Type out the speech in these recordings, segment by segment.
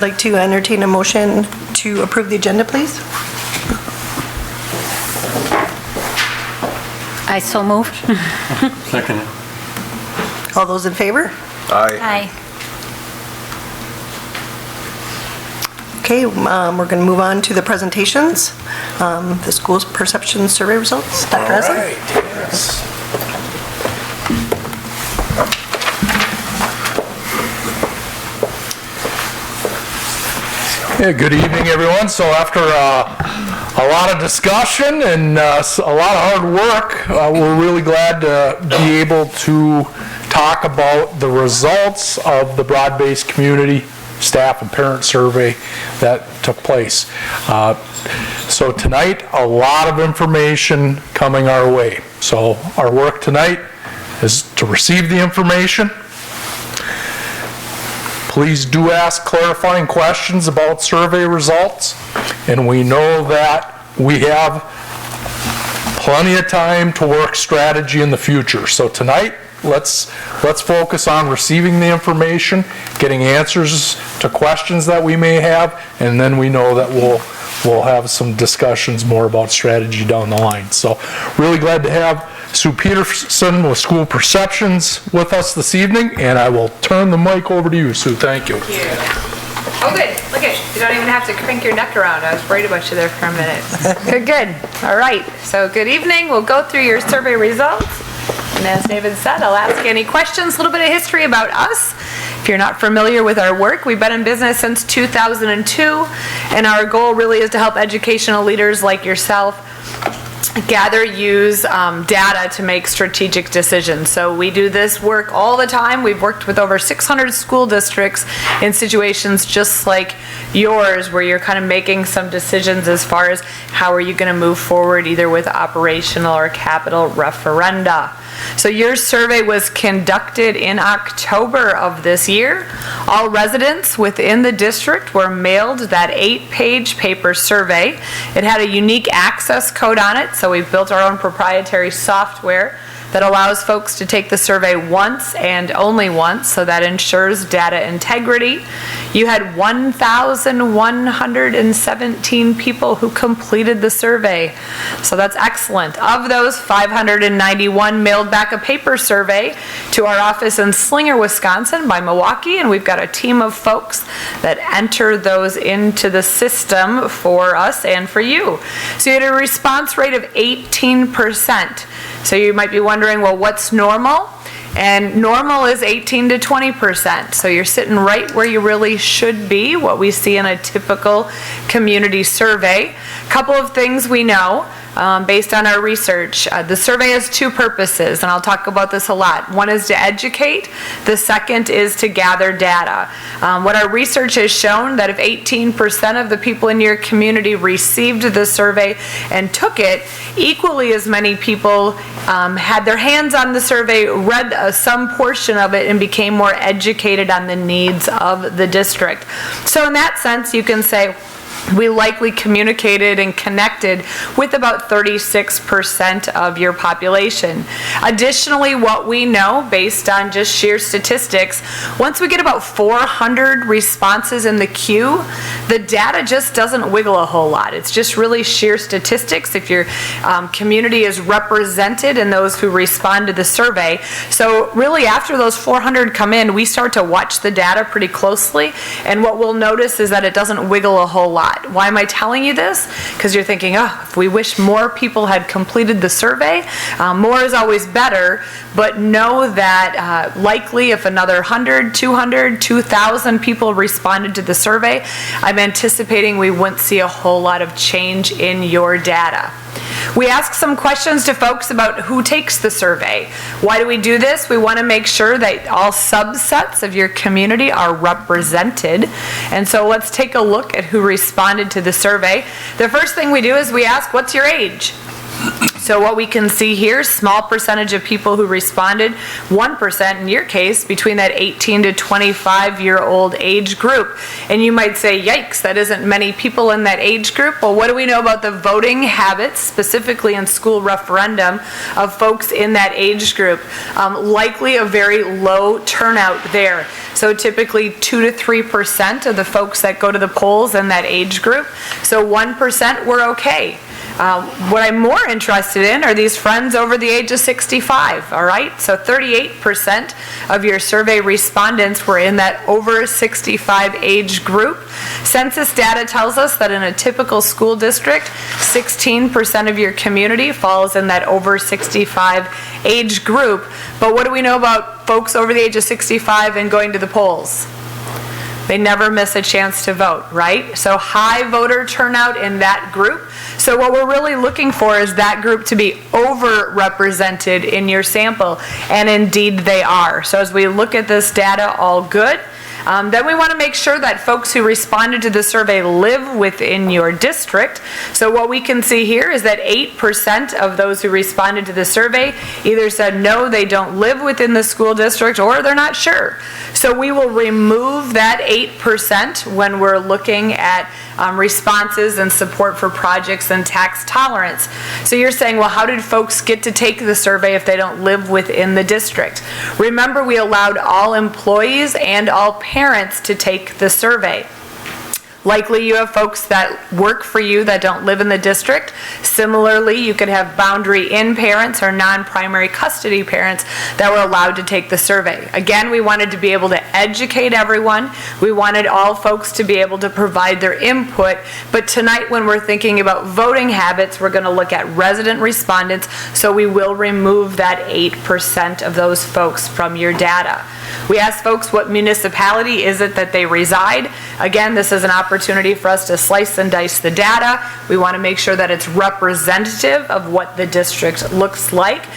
I'd like to entertain a motion to approve the agenda, please. I so moved. Second. All those in favor? Aye. Okay, we're going to move on to the presentations. The school's perception survey results. Dr. Esley? Right, yes. Yeah, good evening, everyone. So after a lot of discussion and a lot of hard work, we're really glad to be able to talk about the results of the broad-based community staff and parent survey that took place. So tonight, a lot of information coming our way. So our work tonight is to receive the information. Please do ask clarifying questions about survey results, and we know that we have plenty of time to work strategy in the future. So tonight, let's focus on receiving the information, getting answers to questions that we may have, and then we know that we'll have some discussions more about strategy down the line. So really glad to have Sue Peterson with School Perceptions with us this evening, and I will turn the mic over to you, Sue. Thank you. Thank you. Oh, good. Look at you. Don't even have to crank your neck around. I was worried about you there for a minute. Good. All right. So good evening. We'll go through your survey results. And as David said, I'll ask any questions. A little bit of history about us. If you're not familiar with our work, we've been in business since 2002, and our goal really is to help educational leaders like yourself gather, use data to make strategic decisions. So we do this work all the time. We've worked with over 600 school districts in situations just like yours, where you're kind of making some decisions as far as how are you going to move forward either with operational or capital referenda. So your survey was conducted in October of this year. All residents within the district were mailed that 8-page paper survey. It had a unique access code on it, so we've built our own proprietary software that allows folks to take the survey once and only once, so that ensures data integrity. You had 1,117 people who completed the survey, so that's excellent. Of those, 591 mailed back a paper survey to our office in Slinger, Wisconsin by Milwaukee, and we've got a team of folks that enter those into the system for us and for you. So you had a response rate of 18%. So you might be wondering, well, what's normal? And normal is 18 to 20%. So you're sitting right where you really should be, what we see in a typical community survey. A couple of things we know based on our research. The survey has two purposes, and I'll talk about this a lot. One is to educate. The second is to gather data. What our research has shown that if 18% of the people in your community received the survey and took it, equally as many people had their hands on the survey, read some portion of it, and became more educated on the needs of the district. So in that sense, you can say, we likely communicated and connected with about 36% of your population. Additionally, what we know based on just sheer statistics, once we get about 400 responses in the queue, the data just doesn't wiggle a whole lot. It's just really sheer statistics if your community is represented in those who respond to the survey. So really after those 400 come in, we start to watch the data pretty closely, and what we'll notice is that it doesn't wiggle a whole lot. Why am I telling you this? Because you're thinking, oh, if we wish more people had completed the survey, more is always better, but know that likely if another 100, 200, 2,000 people responded to the survey, I'm anticipating we wouldn't see a whole lot of change in your data. We ask some questions to folks about who takes the survey. Why do we do this? We want to make sure that all subsets of your community are represented. And so let's take a look at who responded to the survey. The first thing we do is we ask, what's your age? So what we can see here, small percentage of people who responded, 1% in your case, between that 18 to 25-year-old age group. And you might say, yikes, that isn't many people in that age group. Well, what do we know about the voting habits, specifically in school referendum, of folks in that age group? Likely a very low turnout there. So typically 2 to 3% of the folks that go to the polls in that age group. So 1% were okay. What I'm more interested in are these friends over the age of 65, all right? So 38% of your survey respondents were in that over 65 age group. Census data tells us that in a typical school district, 16% of your community falls in that over 65 age group. But what do we know about folks over the age of 65 and going to the polls? They never miss a chance to vote, right? So high voter turnout in that group. So what we're really looking for is that group to be overrepresented in your sample, and indeed they are. So as we look at this data, all good. Then we want to make sure that folks who responded to the survey live within your district. So what we can see here is that 8% of those who responded to the survey either said no, they don't live within the school district, or they're not sure. So we will remove that 8% when we're looking at responses and support for projects and tax tolerance. So you're saying, well, how did folks get to take the survey if they don't live within the district? Remember, we allowed all employees and all parents to take the survey. Likely you have folks that work for you that don't live in the district. Similarly, you could have boundary-in parents or non-primary custody parents that were allowed to take the survey. Again, we wanted to be able to educate everyone. We wanted all folks to be able to provide their input. But tonight, when we're thinking about voting habits, we're going to look at resident respondents, so we will remove that 8% of those folks from your data. We asked folks what municipality is it that they reside. Again, this is an opportunity for us to slice and dice the data. We want to make sure that it's representative of what the district looks like.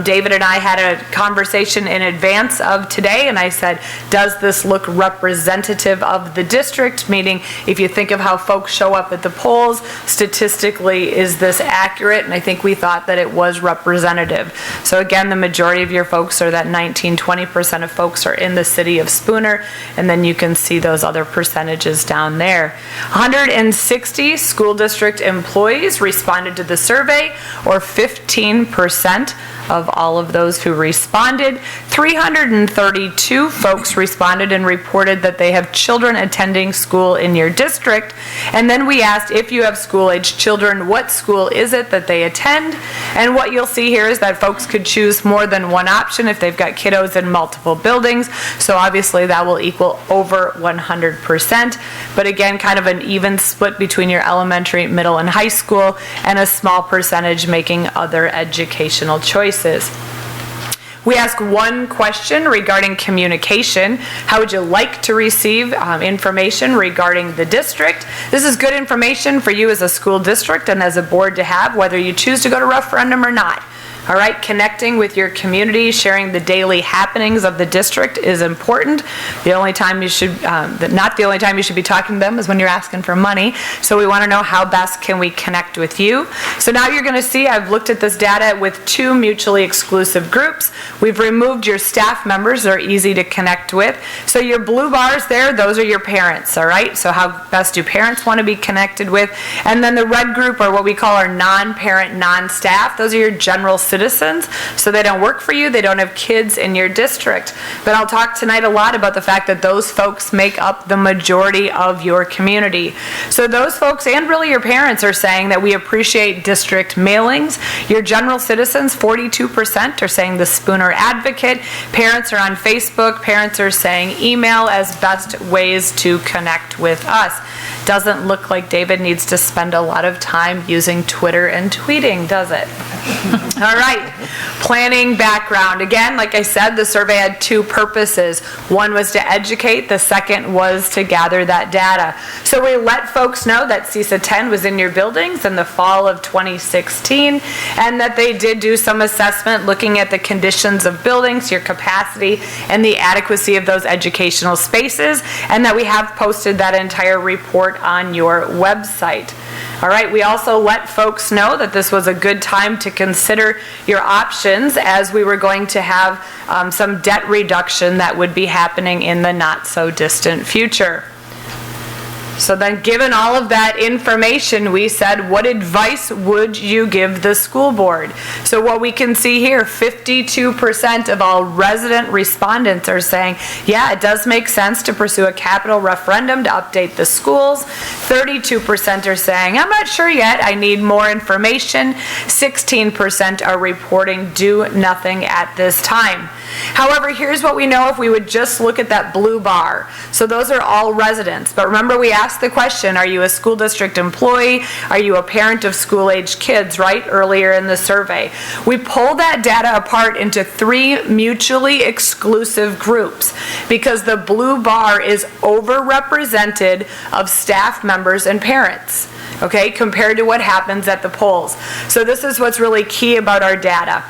David and I had a conversation in advance of today, and I said, does this look representative of the district? Meaning, if you think of how folks show up at the polls, statistically, is this accurate? And I think we thought that it was representative. So again, the majority of your folks, or that 19-20% of folks, are in the city of Spooner, and then you can see those other percentages down there. 160 school district employees responded to the survey, or 15% of all of those who responded. 332 folks responded and reported that they have children attending school in your district. And then we asked, if you have school-aged children, what school is it that they attend? And what you'll see here is that folks could choose more than one option if they've got kiddos in multiple buildings. So obviously that will equal over 100%. But again, kind of an even split between your elementary, middle, and high school, and a small percentage making other educational choices. We ask one question regarding communication. How would you like to receive information regarding the district? This is good information for you as a school district and as a board to have, whether you choose to go to referendum or not. All right, connecting with your community, sharing the daily happenings of the district is important. The only time you should, not the only time you should be talking to them is when you're asking for money. So we want to know how best can we connect with you. So now you're going to see I've looked at this data with two mutually exclusive groups. We've removed your staff members. They're easy to connect with. So your blue bars there, those are your parents, all right? So how best do parents want to be connected with? And then the red group are what we call our non-parent, non-staff. Those are your general citizens, so they don't work for you, they don't have kids in your district. But I'll talk tonight a lot about the fact that those folks make up the majority of your community. So those folks, and really your parents, are saying that we appreciate district mailings. Your general citizens, 42%, are saying the Spooner Advocate. Parents are on Facebook. Parents are saying email as best ways to connect with us. Doesn't look like David needs to spend a lot of time using Twitter and tweeting, does it? All right, planning background. Again, like I said, the survey had two purposes. One was to educate, the second was to gather that data. So we let folks know that CISA 10 was in your buildings in the fall of 2016, and that they did do some assessment looking at the conditions of buildings, your capacity, and the adequacy of those educational spaces, and that we have posted that entire report on your website. All right, we also let folks know that this was a good time to consider your options as we were going to have some debt reduction that would be happening in the not so distant future. So then, given all of that information, we said, what advice would you give the school board? So what we can see here, 52% of all resident respondents are saying, yeah, it does make sense to pursue a capital referendum to update the schools. 32% are saying, I'm not sure yet, I need more information. 16% are reporting do nothing at this time. However, here's what we know if we would just look at that blue bar. So those are all residents. But remember, we asked the question, are you a school district employee? Are you a parent of school-aged kids, right? Earlier in the survey. We pulled that data apart into 3 mutually exclusive groups because the blue bar is overrepresented of staff members and parents, okay, compared to what happens at the polls. So this is what's really key about our data.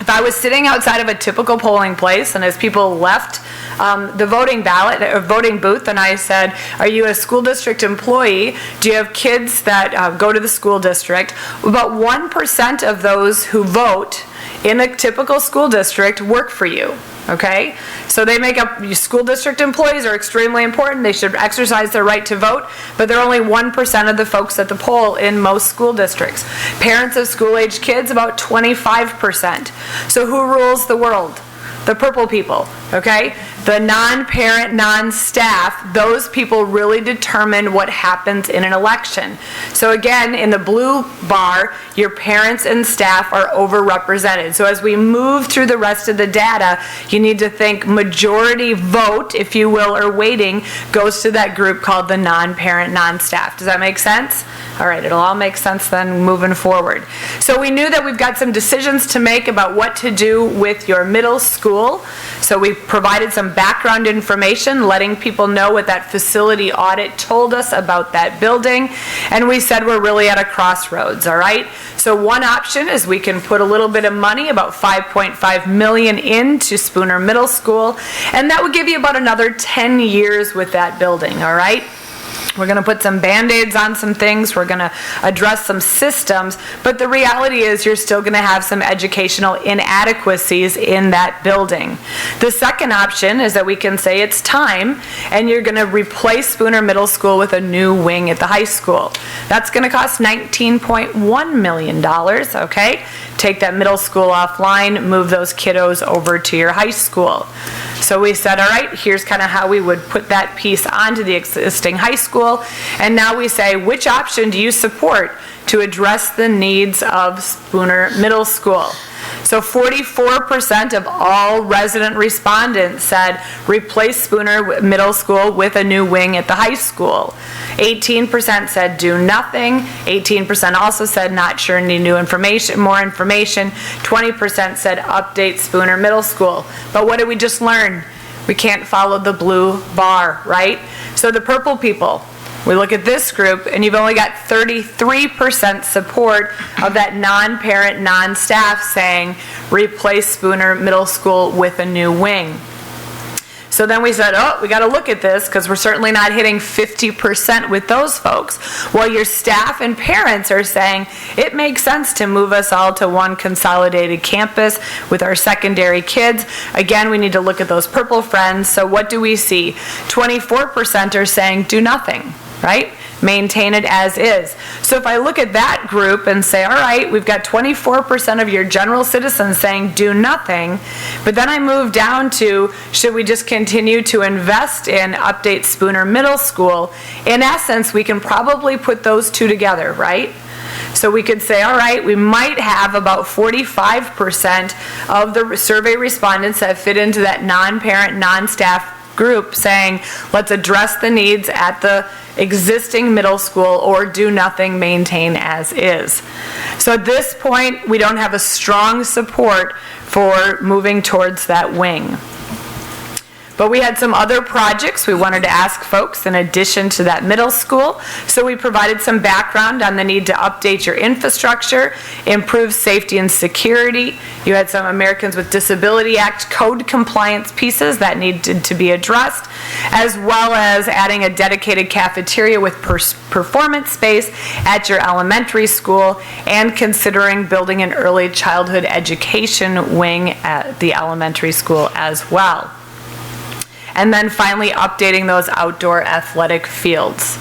If I was sitting outside of a typical polling place and as people left the voting booth, and I said, are you a school district employee? Do you have kids that go to the school district? About 1% of those who vote in a typical school district work for you. Okay? So they make up, school district employees are extremely important. They should exercise their right to vote, but they're only 1% of the folks at the poll in most school districts. Parents of school-aged kids, about 25%. So who rules the world? The purple people, okay? The non-parent, non-staff, those people really determine what happens in an election. So again, in the blue bar, your parents and staff are overrepresented. So as we move through the rest of the data, you need to think majority vote, if you will, or weighting, goes to that group called the non-parent, non-staff. Does that make sense? All right, it'll all make sense then moving forward. So we knew that we've got some decisions to make about what to do with your middle school. So we provided some background information, letting people know what that facility audit told us about that building. And we said we're really at a crossroads, all right? So one option is we can put a little bit of money, about $5.5 million into Spooner Middle School, and that would give you about another 10 years with that building, all right? We're going to put some Band-Aids on some things. We're going to address some systems. But the reality is you're still going to have some educational inadequacies in that building. The second option is that we can say it's time, and you're going to replace Spooner Middle School with a new wing at the high school. That's going to cost $19.1 million, okay? Take that middle school offline, move those kiddos over to your high school. So we said, all right, here's kind of how we would put that piece onto the existing high school. And now we say, which option do you support to address the needs of Spooner Middle School? So 44% of all resident respondents said replace Spooner Middle School with a new wing at the high school. 18% said do nothing. 18% also said not sure, need new information, more information. 20% said update Spooner Middle School. But what did we just learn? We can't follow the blue bar, right? So the purple people, we look at this group, and you've only got 33% support of that non-parent, non-staff saying replace Spooner Middle School with a new wing. So then we said, oh, we got to look at this because we're certainly not hitting 50% with those folks. Well, your staff and parents are saying it makes sense to move us all to one consolidated campus with our secondary kids. Again, we need to look at those purple friends. So what do we see? 24% are saying do nothing, right? Maintain it as is. So if I look at that group and say, all right, we've got 24% of your general citizens saying do nothing, but then I move down to, should we just continue to invest in update Spooner Middle School? In essence, we can probably put those two together, right? So we could say, all right, we might have about 45% of the survey respondents that fit into that non-parent, non-staff group saying, let's address the needs at the existing middle school or do nothing, maintain as is. So at this point, we don't have a strong support for moving towards that wing. But we had some other projects we wanted to ask folks in addition to that middle school. So we provided some background on the need to update your infrastructure, improve safety and security. You had some Americans with Disability Act code compliance pieces that needed to be addressed. as well as adding a dedicated cafeteria with performance space at your elementary school, and considering building an early childhood education wing at the elementary school as well. And then finally updating those outdoor athletic fields.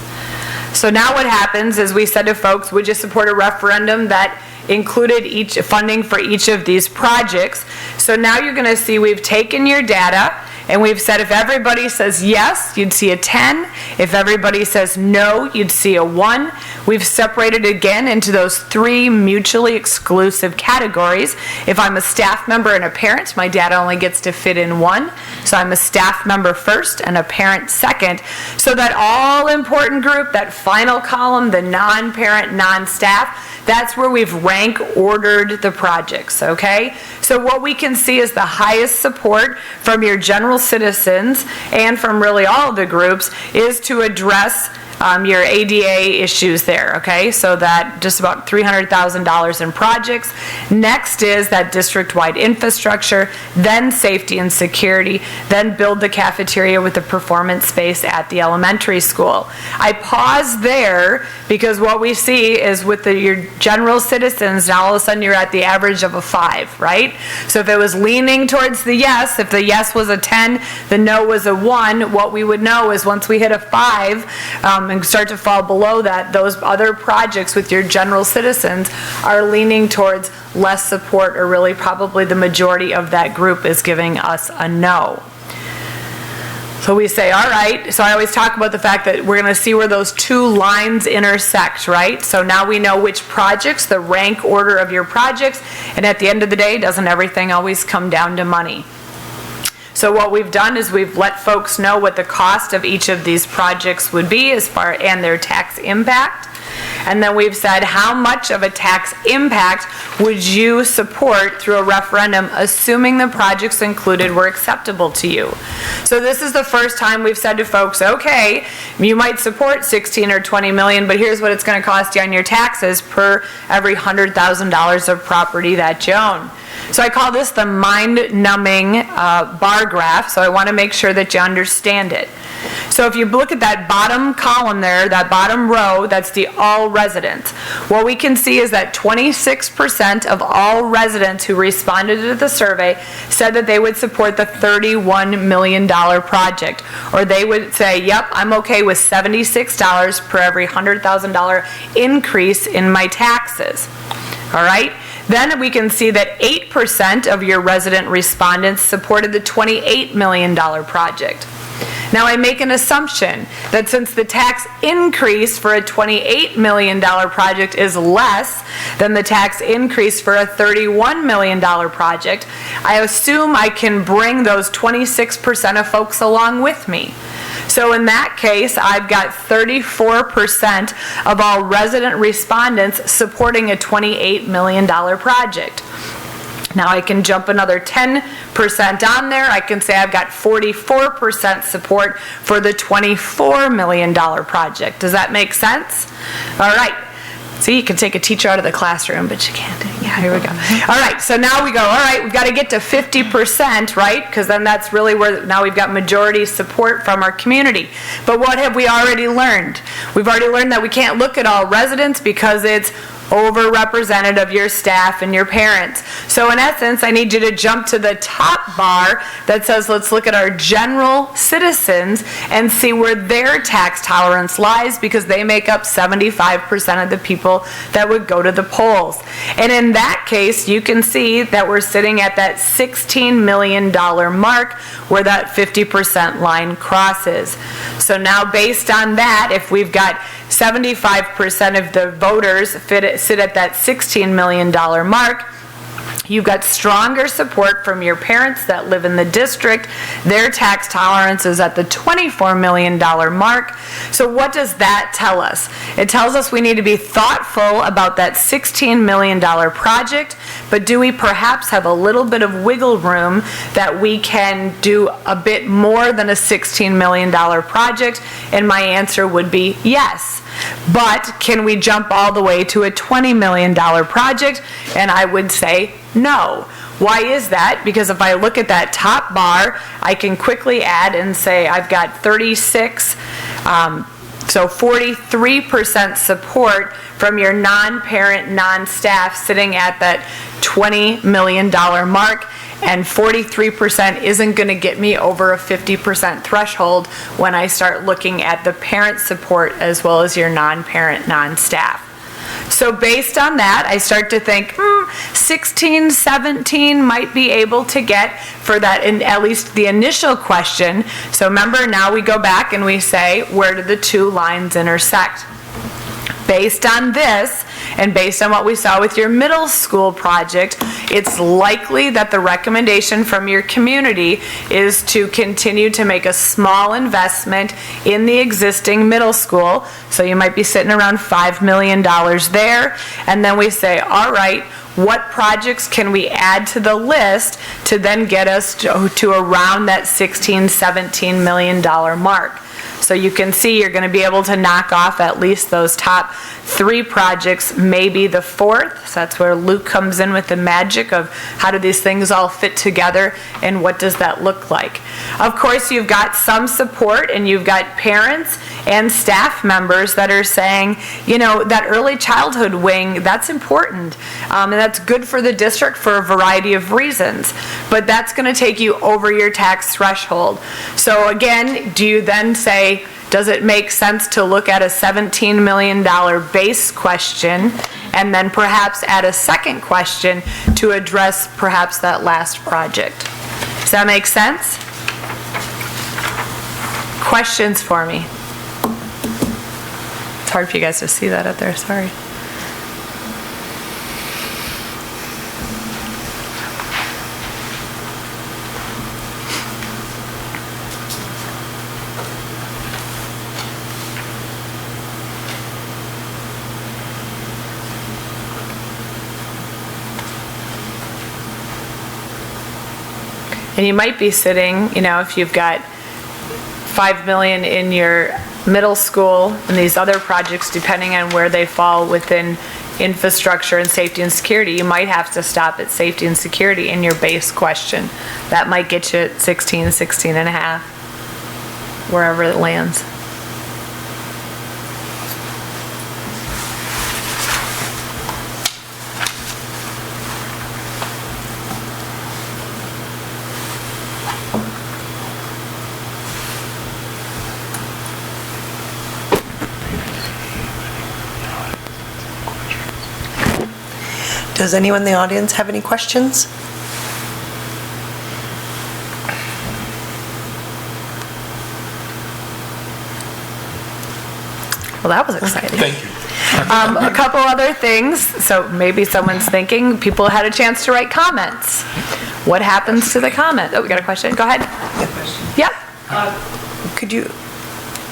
So now what happens is we said to folks, would you support a referendum that included each funding for each of these projects? So now you're going to see we've taken your data and we've said if everybody says yes, you'd see a 10. If everybody says no, you'd see a 1. We've separated again into those 3 mutually exclusive categories. If I'm a staff member and a parent, my data only gets to fit in 1. So I'm a staff member first and a parent second. So that all important group, that final column, the non-parent, non-staff, that's where we've rank ordered the projects, okay? So what we can see is the highest support from your general citizens and from really all of the groups is to address your ADA issues there, okay? So that just about $300,000 in projects. Next is that district-wide infrastructure, then safety and security, then build the cafeteria with the performance space at the elementary school. I pause there because what we see is with your general citizens, now all of a sudden you're at the average of a 5, right? So if it was leaning towards the yes, if the yes was a 10, the no was a 1, what we would know is once we hit a 5, and start to fall below that, those other projects with your general citizens are leaning towards less support, or really probably the majority of that group is giving us a no. So we say, all right, so I always talk about the fact that we're going to see where those 2 lines intersect, right? So now we know which projects, the rank order of your projects, and at the end of the day, doesn't everything always come down to money? So what we've done is we've let folks know what the cost of each of these projects would be and their tax impact. And then we've said how much of a tax impact would you support through a referendum, assuming the projects included were acceptable to you. So this is the first time we've said to folks, okay, you might support 16 or 20 million, but here's what it's going to cost you on your taxes per every $100,000 of property that you own. So I call this the mind-numbing bar graph, so I want to make sure that you understand it. So if you look at that bottom column there, that bottom row, that's the all residents. What we can see is that 26% of all residents who responded to the survey said that they would support the $31 million project. Or they would say, yep, I'm okay with $76 per every $100,000 increase in my taxes. All right? Then we can see that 8% of your resident respondents supported the $28 million project. Now I make an assumption that since the tax increase for a $28 million project is less than the tax increase for a $31 million project, I assume I can bring those 26% of folks along with me. So in that case, I've got 34% of all resident respondents supporting a $28 million project. Now I can jump another 10% on there. I can say I've got 44% support for the $24 million project. Does that make sense? All right. See, you can take a teacher out of the classroom, but you can't. Yeah, here we go. All right, so now we go, all right, we've got to get to 50%, right? Because then that's really where now we've got majority support from our community. But what have we already learned? We've already learned that we can't look at all residents because it's overrepresented of your staff and your parents. So in essence, I need you to jump to the top bar that says let's look at our general citizens and see where their tax tolerance lies, because they make up 75% of the people that would go to the polls. And in that case, you can see that we're sitting at that $16 million mark where that 50% line crosses. So now based on that, if we've got 75% of the voters sit at that $16 million mark, you've got stronger support from your parents that live in the district. Their tax tolerance is at the $24 million mark. So what does that tell us? It tells us we need to be thoughtful about that $16 million project, but do we perhaps have a little bit of wiggle room that we can do a bit more than a $16 million project? And my answer would be yes. But can we jump all the way to a $20 million project? And I would say no. Why is that? Because if I look at that top bar, I can quickly add and say I've got 36, so 43% support from your non-parent, non-staff sitting at that $20 million mark, and 43% isn't going to get me over a 50% threshold when I start looking at the parent support as well as your non-parent, non-staff. So based on that, I start to think 16, 17 might be able to get for that, in at least the initial question. So remember, now we go back and we say, where do the two lines intersect? Based on this, and based on what we saw with your middle school project, it's likely that the recommendation from your community is to continue to make a small investment in the existing middle school. So you might be sitting around $5 million there. And then we say, all right, what projects can we add to the list to then get us to around that $16, $17 million mark? So you can see you're going to be able to knock off at least those top 3 projects, maybe the 4th. So that's where Luke comes in with the magic of how do these things all fit together and what does that look like. Of course, you've got some support and you've got parents and staff members that are saying, you know, that early childhood wing, that's important. And that's good for the district for a variety of reasons. But that's going to take you over your tax threshold. So again, do you then say, does it make sense to look at a $17 million base question and then perhaps add a second question to address perhaps that last project? Does that make sense? Questions for me? It's hard for you guys to see that up there, sorry. And you might be sitting, you know, if you've got $5 million in your middle school and these other projects, depending on where they fall within infrastructure and safety and security, you might have to stop at safety and security in your base question. That might get you at 16, 16 and a half, wherever it lands. Does anyone in the audience have any questions? Well, that was exciting. Thank you. A couple other things. So maybe someone's thinking, people had a chance to write comments. What happens to the comment? Oh, we got a question. Go ahead. Yep. Could you?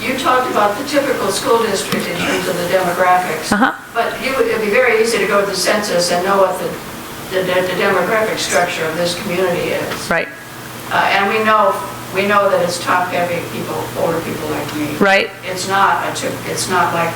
You talked about the typical school district in terms of the demographics. But it'd be very easy to go to the census and know what the demographic structure of this community is. Right. And we know that it's top-heavy people, older people like me. Right. It's not like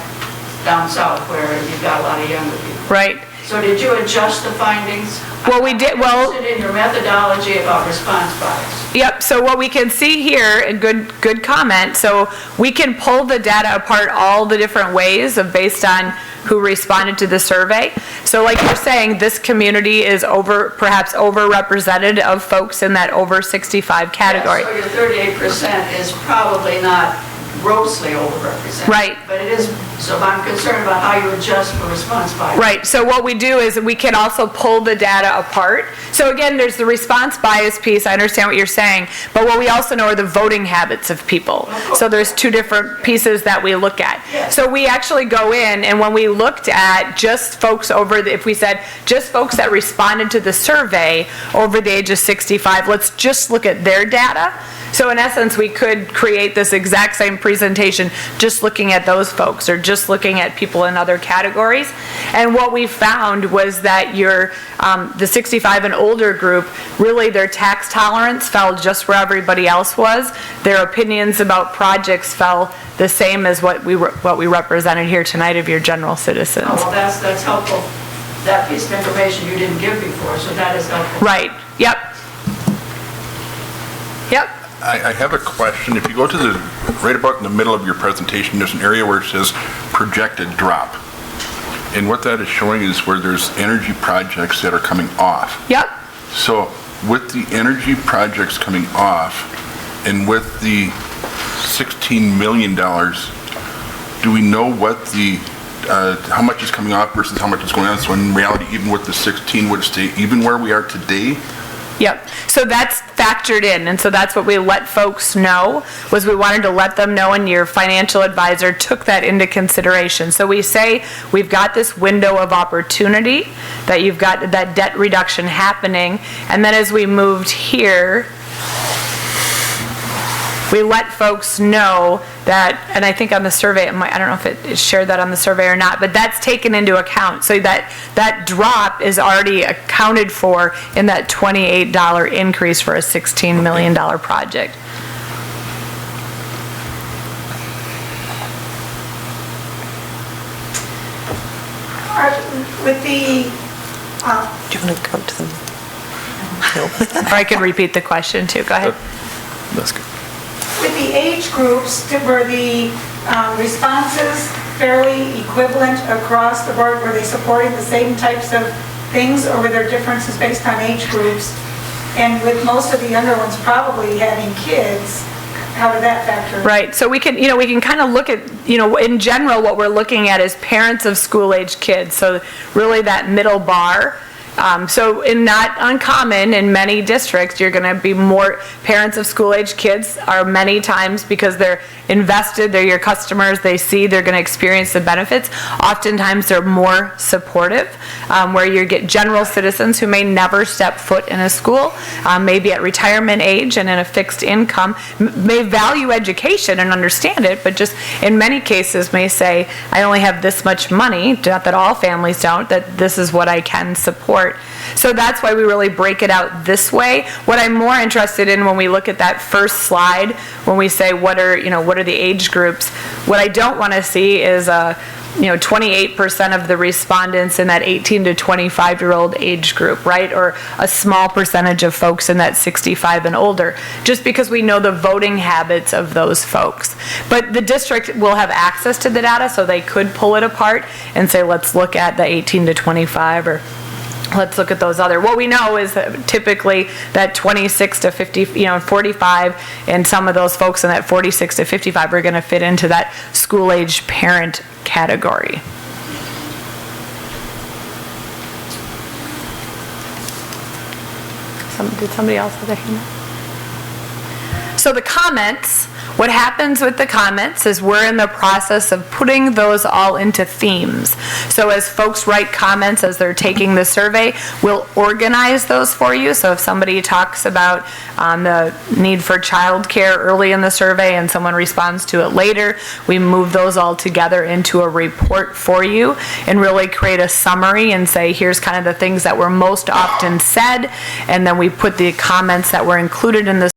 down south where you've got a lot of younger people. Right. So did you adjust the findings? Well, we did. Well, I'm interested in your methodology about response bias. Yep, so what we can see here, and good comment, so we can pull the data apart all the different ways based on who responded to the survey. So like you're saying, this community is perhaps overrepresented of folks in that over 65 category. Yes, so your 38% is probably not grossly overrepresented. Right. But it is, so I'm concerned about how you adjust for response bias. Right, so what we do is we can also pull the data apart. So again, there's the response bias piece, I understand what you're saying, but what we also know are the voting habits of people. So there's 2 different pieces that we look at. Yes. So we actually go in, and when we looked at just folks if we said just folks that responded to the survey over the age of 65, let's just look at their data. So in essence, we could create this exact same presentation just looking at those folks or just looking at people in other categories. And what we found was that the 65 and older group, really their tax tolerance fell just where everybody else was. Their opinions about projects fell the same as what we represented here tonight of your general citizens. Oh, well, that's helpful. That piece of information you didn't give before, so that is helpful. Right. Yep. Yep. I have a question. If you go to the, right about in the middle of your presentation, there's an area where it says projected drop. And what that is showing is where there's energy projects that are coming off. Yep. So with the energy projects coming off and with the $16 million, do we know what the, how much is coming off versus how much is going on? So in reality, even with the 16, would it stay even where we are today? Yep. So that's factored in, and so that's what we let folks know, was we wanted to let them know, and your financial advisor took that into consideration. So we say we've got this window of opportunity, that you've got that debt reduction happening, and then as we moved here, we let folks know that, and I think on the survey, I don't know if it shared that on the survey or not, but that's taken into account. So that drop is already accounted for in that $28 increase for a $16 million project. With the, Do you want to go to them? Or I could repeat the question too, go ahead. That's good. with the age groups, were the responses fairly equivalent across the board? Were they supporting the same types of things, or were there differences based on age groups? And with most of the younger ones probably having kids, how did that factor in? Right, so we can kind of look at, in general, what we're looking at is parents of school-age kids, so really that middle bar. So not uncommon in many districts, you're going to be more, parents of school-age kids are many times, because they're invested, they're your customers, they see they're going to experience the benefits. Oftentimes they're more supportive, where you get general citizens who may never step foot in a school, maybe at retirement age and in a fixed income, may value education and understand it, but just in many cases may say, I only have this much money, not that all families don't, that this is what I can support. So that's why we really break it out this way. What I'm more interested in when we look at that first slide, when we say what are the age groups, what I don't want to see is 28% of the respondents in that 18 to 25-year-old age group, right? Or a small percentage of folks in that 65 and older, just because we know the voting habits of those folks. But the district will have access to the data, so they could pull it apart and say, let's look at the 18 to 25, or let's look at those other. What we know is that typically that 26 to 50, 45, and some of those folks in that 46 to 55 are going to fit into that school-age parent category. Did somebody else have their hand up? So the comments, what happens with the comments is we're in the process of putting those all into themes. So as folks write comments as they're taking the survey, we'll organize those for you. So if somebody talks about the need for childcare early in the survey and someone responds to it later, we move those all together into a report for you and really create a summary and say, here's kind of the things that were most often said, and then we put the comments that were included in the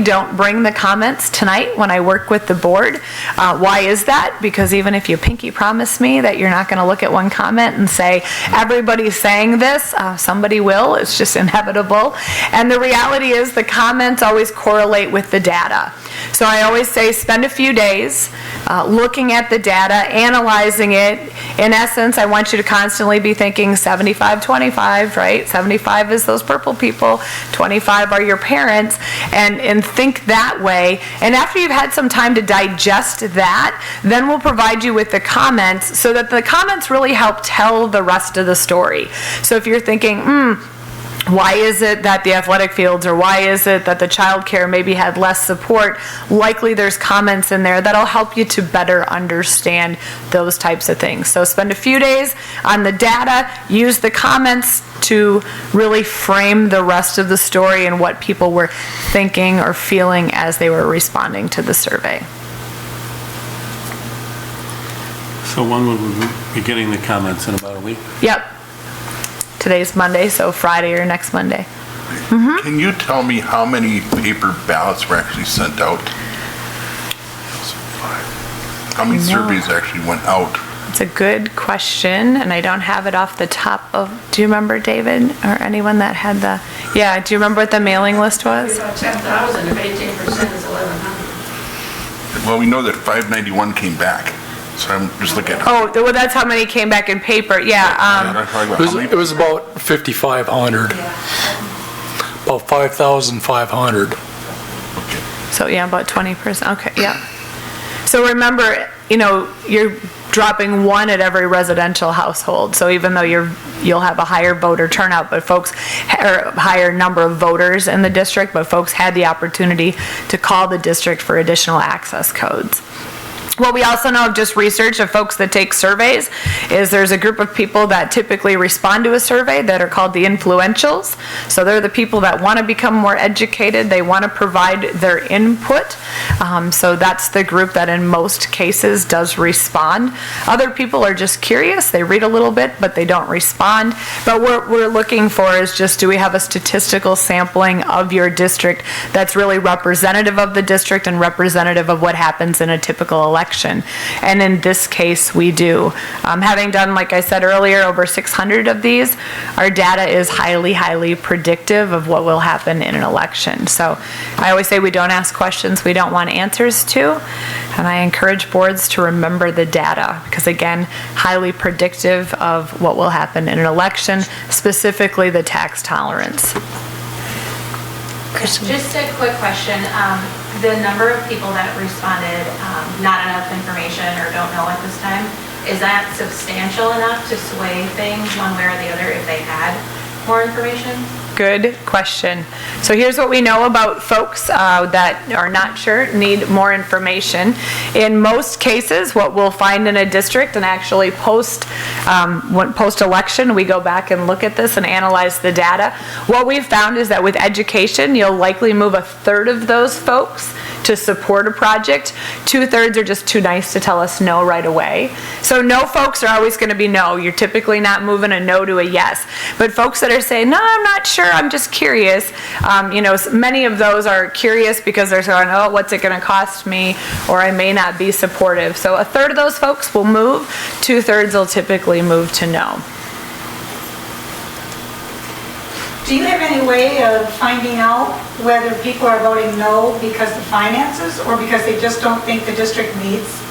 don't bring the comments tonight when I work with the board. Why is that? Because even if you pinky promise me that you're not going to look at one comment and say, everybody's saying this, somebody will, it's just inevitable. And the reality is the comments always correlate with the data. So I always say spend a few days looking at the data, analyzing it. In essence, I want you to constantly be thinking 75-25, right? 75 is those purple people, 25 are your parents, and think that way. And after you've had some time to digest that, then we'll provide you with the comments so that the comments really help tell the rest of the story. So if you're thinking, why is it that the athletic fields, or why is it that the child care maybe had less support? Likely there's comments in there that'll help you to better understand those types of things. So spend a few days on the data, use the comments to really frame the rest of the story and what people were thinking or feeling as they were responding to the survey. So when will we be getting the comments, in about a week? Yep. Today's Monday, so Friday or next Monday. Can you tell me how many paper ballots were actually sent out? How many surveys actually went out? It's a good question, and I don't have it off the top of, do you remember, David, or anyone that had the, yeah, do you remember what the mailing list was? About 10,000, if 18% is 1,100. Well, we know that 591 came back, so I'm just looking at. Oh, well, that's how many came back in paper, yeah. It was about 5,500. About 5,500. So, yeah, about 20%, okay, yeah. So remember, you're dropping one at every residential household. So even though you'll have a higher voter turnout, or higher number of voters in the district, but folks had the opportunity to call the district for additional access codes. What we also know of just research of folks that take surveys is there's a group of people that typically respond to a survey that are called the influentials. So they're the people that want to become more educated. They want to provide their input. So that's the group that in most cases does respond. Other people are just curious. They read a little bit, but they don't respond. But what we're looking for is just, do we have a statistical sampling of your district that's really representative of the district and representative of what happens in a typical election? And in this case, we do. Having done, like I said earlier, over 600 of these, our data is highly, highly predictive of what will happen in an election. So I always say we don't ask questions we don't want answers to, and I encourage boards to remember the data, because again, highly predictive of what will happen in an election, specifically the tax tolerance. Just a quick question. The number of people that responded, not enough information or don't know at this time, is that substantial enough to sway things one way or the other if they had more information? Good question. So here's what we know about folks that are not sure, need more information. In most cases, what we'll find in a district, and actually post-election, we go back and look at this and analyze the data. What we've found is that with education, you'll likely move a third of those folks to support a project. 2/3 are just too nice to tell us no right away. So no folks are always going to be no. You're typically not moving a no to a yes. But folks that are saying, no, I'm not sure, I'm just curious, many of those are curious because they're saying, oh, what's it going to cost me? Or I may not be supportive. So a third of those folks will move. 2/3 will typically move to no. Do you have any way of finding out whether people are voting no because of finances or because they just don't think the district needs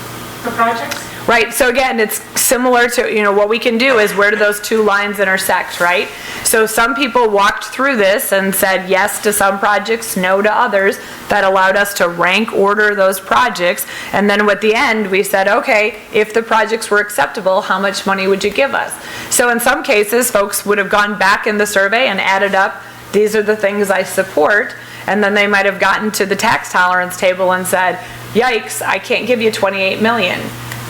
the projects? Right, so again, it's similar to, what we can do is where do those two lines intersect, right? So some people walked through this and said yes to some projects, no to others. That allowed us to rank order those projects. And then at the end, we said, okay, if the projects were acceptable, how much money would you give us? So in some cases, folks would have gone back in the survey and added up, these are the things I support. And then they might have gotten to the tax tolerance table and said, yikes, I can't give you 28 million.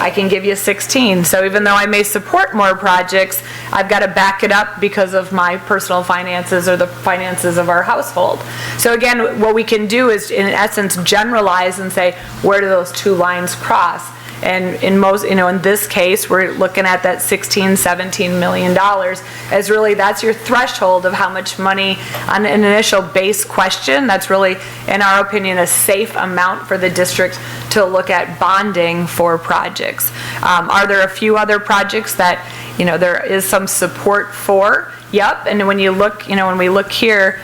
I can give you 16. So even though I may support more projects, I've got to back it up because of my personal finances or the finances of our household. So again, what we can do is in essence generalize and say, where do those two lines cross? And in most, in this case, we're looking at that $16-17 million as really, that's your threshold of how much money on an initial base question. That's really, in our opinion, a safe amount for the district to look at bonding for projects. Are there a few other projects that, there is some support for? Yep, and when you look, when we look here,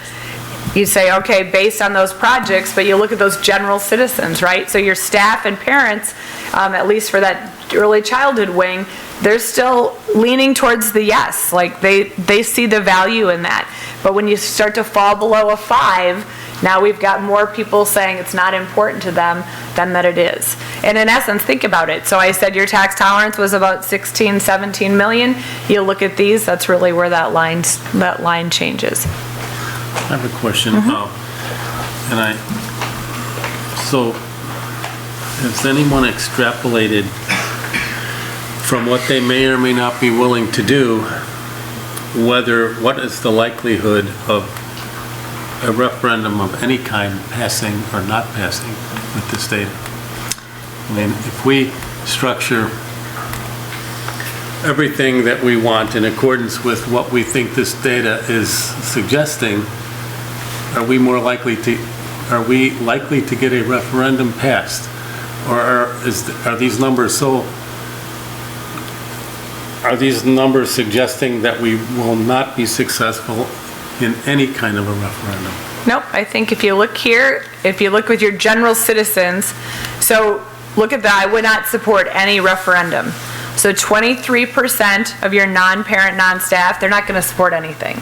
you say, okay, based on those projects, but you look at those general citizens, right? So your staff and parents, at least for that early childhood wing, they're still leaning towards the yes. Like they see the value in that. But when you start to fall below a 5, now we've got more people saying it's not important to them than that it is. And in essence, think about it. So I said your tax tolerance was about 16-17 million. You look at these, that's really where that line changes. I have a question. So has anyone extrapolated from what they may or may not be willing to do, what is the likelihood of a referendum of any kind passing or not passing with this data? I mean, if we structure everything that we want in accordance with what we think this data is suggesting, are we likely to get a referendum passed? Or are these numbers so are these numbers suggesting that we will not be successful in any kind of a referendum? Nope, I think if you look here, if you look with your general citizens, so look at that, I would not support any referendum. So 23% of your non-parent, non-staff, they're not going to support anything.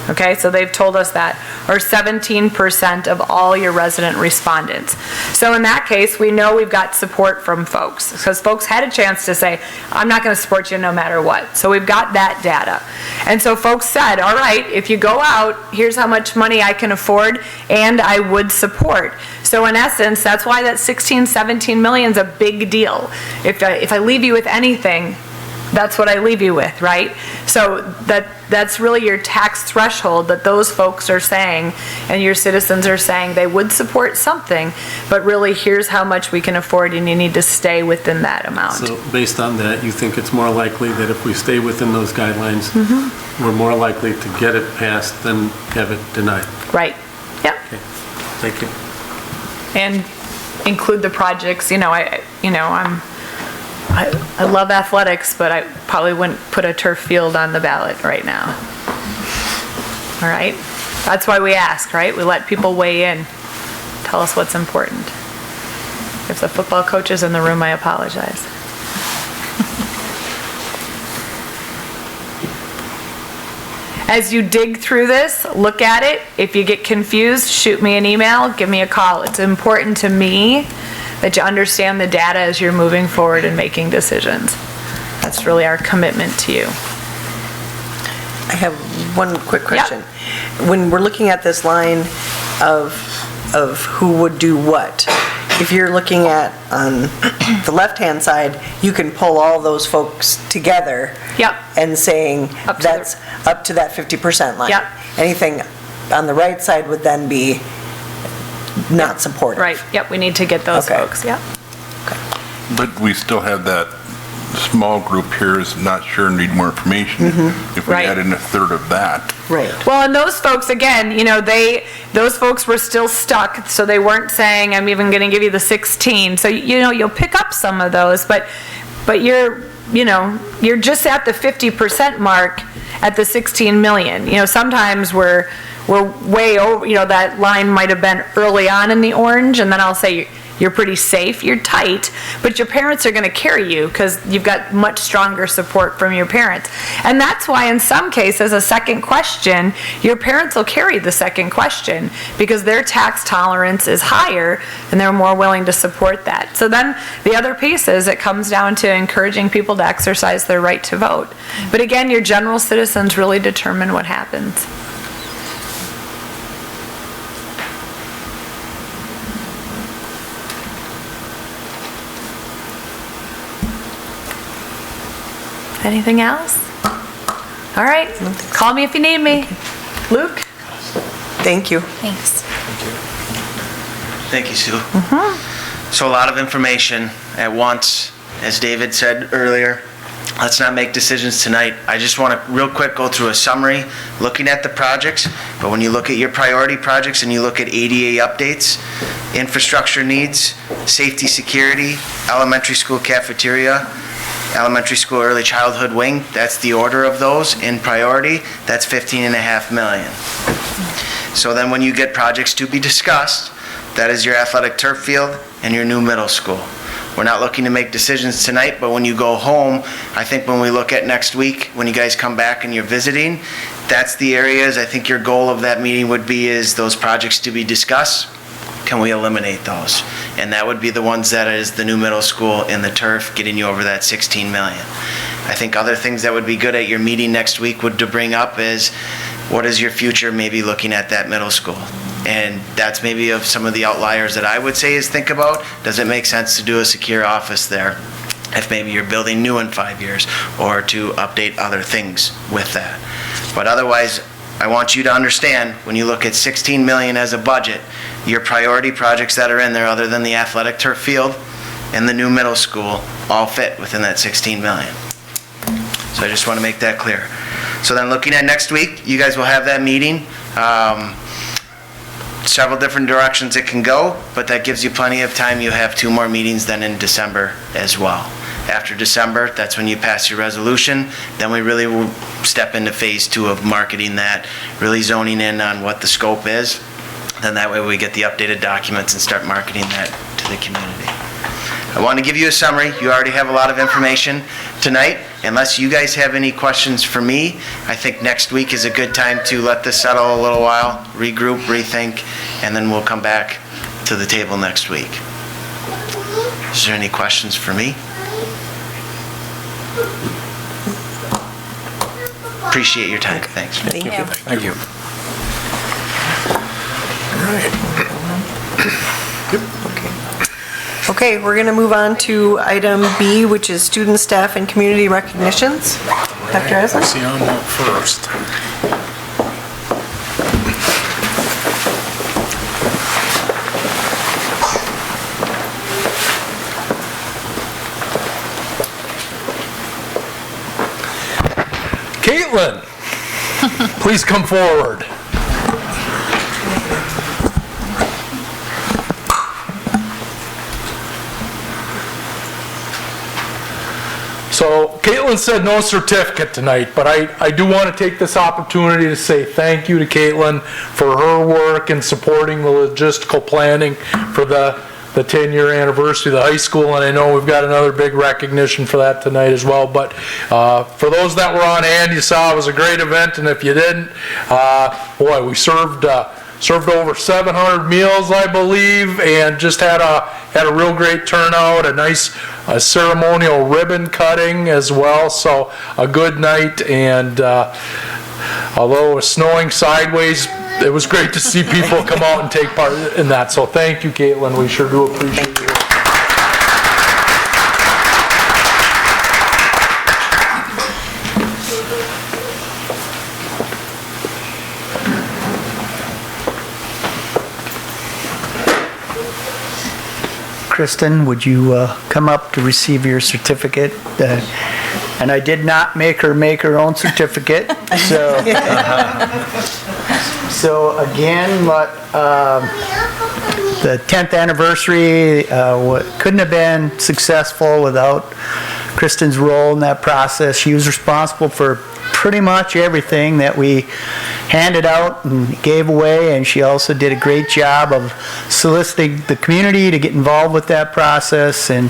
Okay, so they've told us that. Or 17% of all your resident respondents. So in that case, we know we've got support from folks, because folks had a chance to say, I'm not going to support you no matter what. So we've got that data. And so folks said, all right, if you go out, here's how much money I can afford, and I would support. So in essence, that's why that 16, 17 million is a big deal. If I leave you with anything, that's what I leave you with, right? So that's really your tax threshold that those folks are saying, and your citizens are saying they would support something, but really here's how much we can afford, and you need to stay within that amount. So based on that, you think it's more likely that if we stay within those guidelines, we're more likely to get it passed than have it denied? Right, yep. Okay, thank you. And include the projects, I love athletics, but I probably wouldn't put a turf field on the ballot right now. All right? That's why we ask, right? We let people weigh in, tell us what's important. If the football coach is in the room, I apologize. As you dig through this, look at it. If you get confused, shoot me an email, give me a call. It's important to me that you understand the data as you're moving forward and making decisions. That's really our commitment to you. I have one quick question. When we're looking at this line of who would do what, if you're looking at on the left-hand side, you can pull all those folks together and saying that's up to that 50% line. Anything on the right side would then be not supportive. Right, yep, we need to get those folks, yep. But we still have that small group here is not sure, need more information. If we add in a third of that. Right. Well, and those folks, again, those folks were still stuck, so they weren't saying, I'm even gonna give you the 16. So, you'll pick up some of those, but you're just at the 50% mark at the 16 million. Sometimes we're way over, that line might have been early on in the orange, and then I'll say you're pretty safe, you're tight, but your parents are going to carry you because you've got much stronger support from your parents. And that's why in some cases, a second question, your parents will carry the second question because their tax tolerance is higher and they're more willing to support that. So then the other piece is it comes down to encouraging people to exercise their right to vote. But again, your general citizens really determine what happens. Anything else? All right, call me if you need me. Luke? Thank you. Thanks. Thank you, Sue. So a lot of information at once, as David said earlier. Let's not make decisions tonight. I just want to real quick go through a summary looking at the projects, but when you look at your priority projects and you look at ADA updates, infrastructure needs, safety, security, elementary school cafeteria, elementary school early childhood wing, that's the order of those in priority, that's $15.5 million. So then when you get projects to be discussed, that is your athletic turf field and your new middle school. We're not looking to make decisions tonight, but when you go home, I think when we look at next week, when you guys come back and you're visiting, that's the areas I think your goal of that meeting would be is those projects to be discussed. Can we eliminate those? And that would be the ones that is the new middle school and the turf, getting you over that 16 million. I think other things that would be good at your meeting next week would to bring up is what is your future maybe looking at that middle school? And that's maybe of some of the outliers that I would say is think about. Does it make sense to do a secure office there? If maybe you're building new in 5 years, or to update other things with that. But otherwise, I want you to understand when you look at 16 million as a budget, your priority projects that are in there other than the athletic turf field and the new middle school all fit within that 16 million. So I just want to make that clear. So then looking at next week, you guys will have that meeting. Several different directions it can go, but that gives you plenty of time. You have 2 more meetings then in December as well. After December, that's when you pass your resolution. Then we really will step into phase 2 of marketing that, really zoning in on what the scope is. Then that way we get the updated documents and start marketing that to the community. I want to give you a summary. You already have a lot of information tonight. Unless you guys have any questions for me, I think next week is a good time to let this settle a little while, regroup, rethink, and then we'll come back to the table next week. Is there any questions for me? Appreciate your time. Thanks. Thank you. Thank you. Okay, we're going to move on to item B, which is student, staff, and community recognitions. Dr. Esley? See, I'm up first. Caitlin, please come forward. So Caitlin said no certificate tonight, but I do want to take this opportunity to say thank you to Caitlin for her work in supporting the logistical planning for the 10-year anniversary of the high school, and I know we've got another big recognition for that tonight as well. But for those that were on hand, you saw it was a great event, and if you didn't, boy, we served over 700 meals, I believe, and just had a real great turnout, a nice ceremonial ribbon cutting as well, so a good night. And although it was snowing sideways, it was great to see people come out and take part in that. So thank you, Caitlin. We sure do appreciate you. Kristen, would you come up to receive your certificate? And I did not make her own certificate. So again, the 10th anniversary couldn't have been successful without Kristen's role in that process. She was responsible for pretty much everything that we handed out and gave away, and she also did a great job of soliciting the community to get involved with that process. And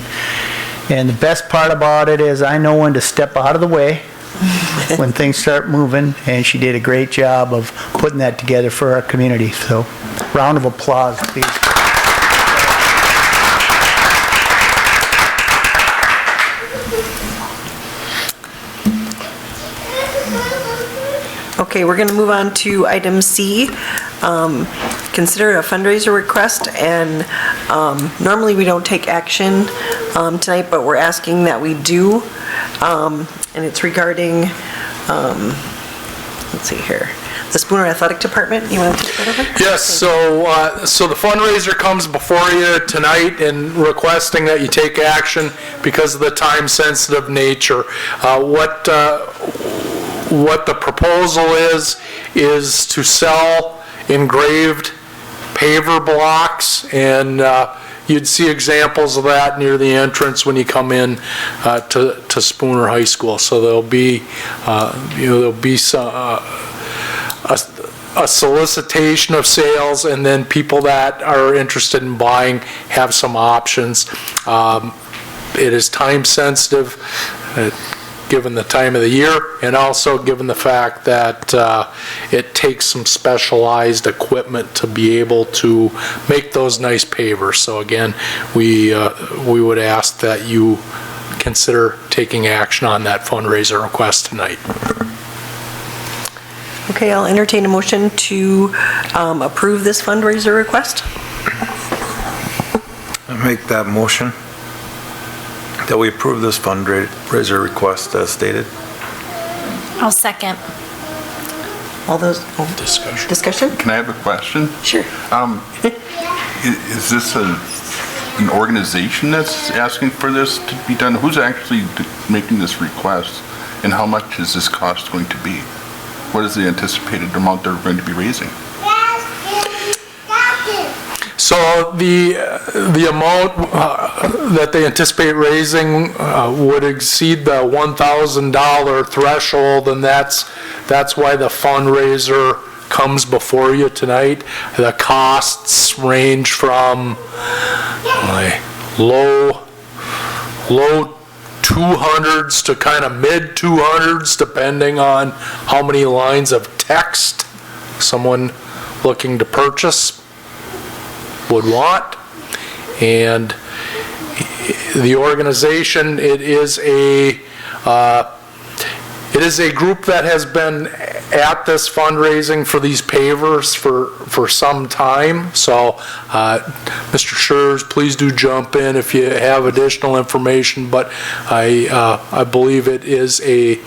the best part about it is I know when to step out of the way when things start moving, and she did a great job of putting that together for our community. So round of applause, please. Okay, we're going to move on to item C. Consider a fundraiser request, and normally we don't take action tonight, but we're asking that we do, and it's regarding, let's see here, the Spooner Athletic Department. You want to take that over? Yes, so the fundraiser comes before you tonight and requesting that you take action because of the time-sensitive nature. What the proposal is to sell engraved paver blocks, and you'd see examples of that near the entrance when you come in to Spooner High School. So there'll be a solicitation of sales, and then people that are interested in buying have some options. It is time sensitive, given the time of the year, and also given the fact that it takes some specialized equipment to be able to make those nice pavers. So again, we would ask that you consider taking action on that fundraiser request tonight. Okay, I'll entertain a motion to approve this fundraiser request. I make that motion that we approve this fundraiser request as stated. I'll second. All those, discussion? Can I have a question? Sure. Is this an organization that's asking for this to be done? Who's actually making this request, and how much is this cost going to be? What is the anticipated amount they're going to be raising? So So the amount that they anticipate raising would exceed the $1,000 threshold, and that's why the fundraiser comes before you tonight. The costs range from low 200s to kind of mid 200s, depending on how many lines of text someone looking to purchase would want. And the organization, it is a group that has been at this fundraising for these pavers for some time. So, Mr. Schurz, please do jump in if you have additional information. But I believe it is a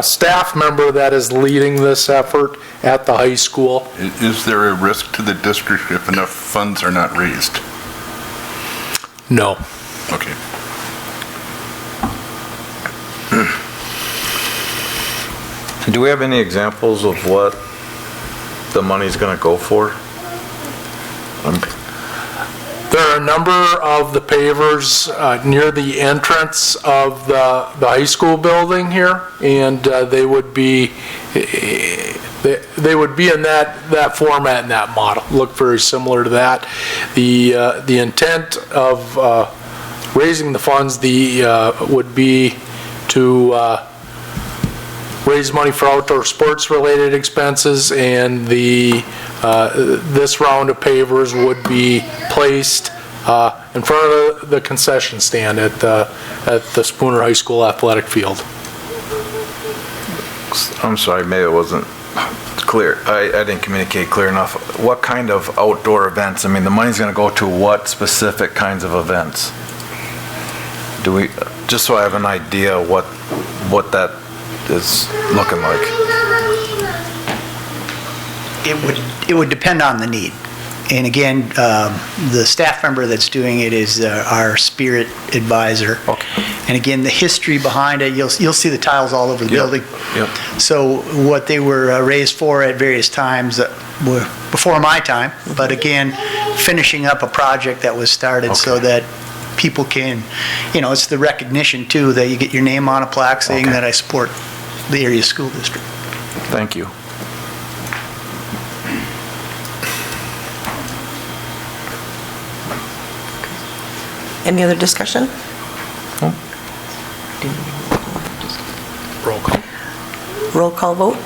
staff member that is leading this effort at the high school. Is there a risk to the district if enough funds are not raised? No. Okay. Do we have any examples of what the money's going to go for? There are a number of the pavers near the entrance of the high school building here, and they would be in that format and that model. Look very similar to that. The intent of raising the funds would be to raise money for outdoor sports related expenses, and this round of pavers would be placed in front of the concession stand at the Spooner High School athletic field. I'm sorry, maybe it wasn't clear. I didn't communicate clear enough. What kind of outdoor events? I mean, the money's going to go to what specific kinds of events? Do we, just so I have an idea what that is looking like? It would depend on the need. And again, the staff member that's doing it is our spirit advisor. Okay. And again, the history behind it, you'll see the tiles all over the building. Yep. So what they were raised for at various times were before my time, but again, finishing up a project that was started so that people can, it's the recognition too, that you get your name on a plaque saying that I support the area school district. Thank you. Any other discussion? Roll call. Roll call vote?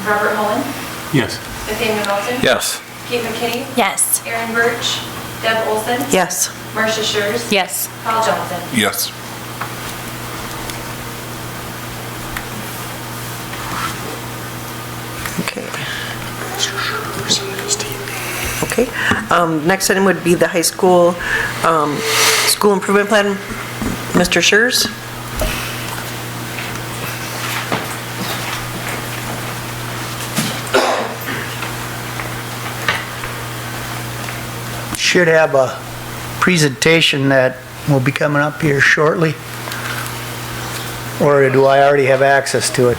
Robert Mullen, Yes. Nathaniel Milton, Yes. Kate McKinney, Yes. Aaron Birch, Deb Olson, Yes. Marcia Schurz, Yes. Paul Johnson. Yes. Okay. Okay. Next item would be the high school school improvement plan. Mr. Schurz? Should have a presentation that will be coming up here shortly. Or do I already have access to it?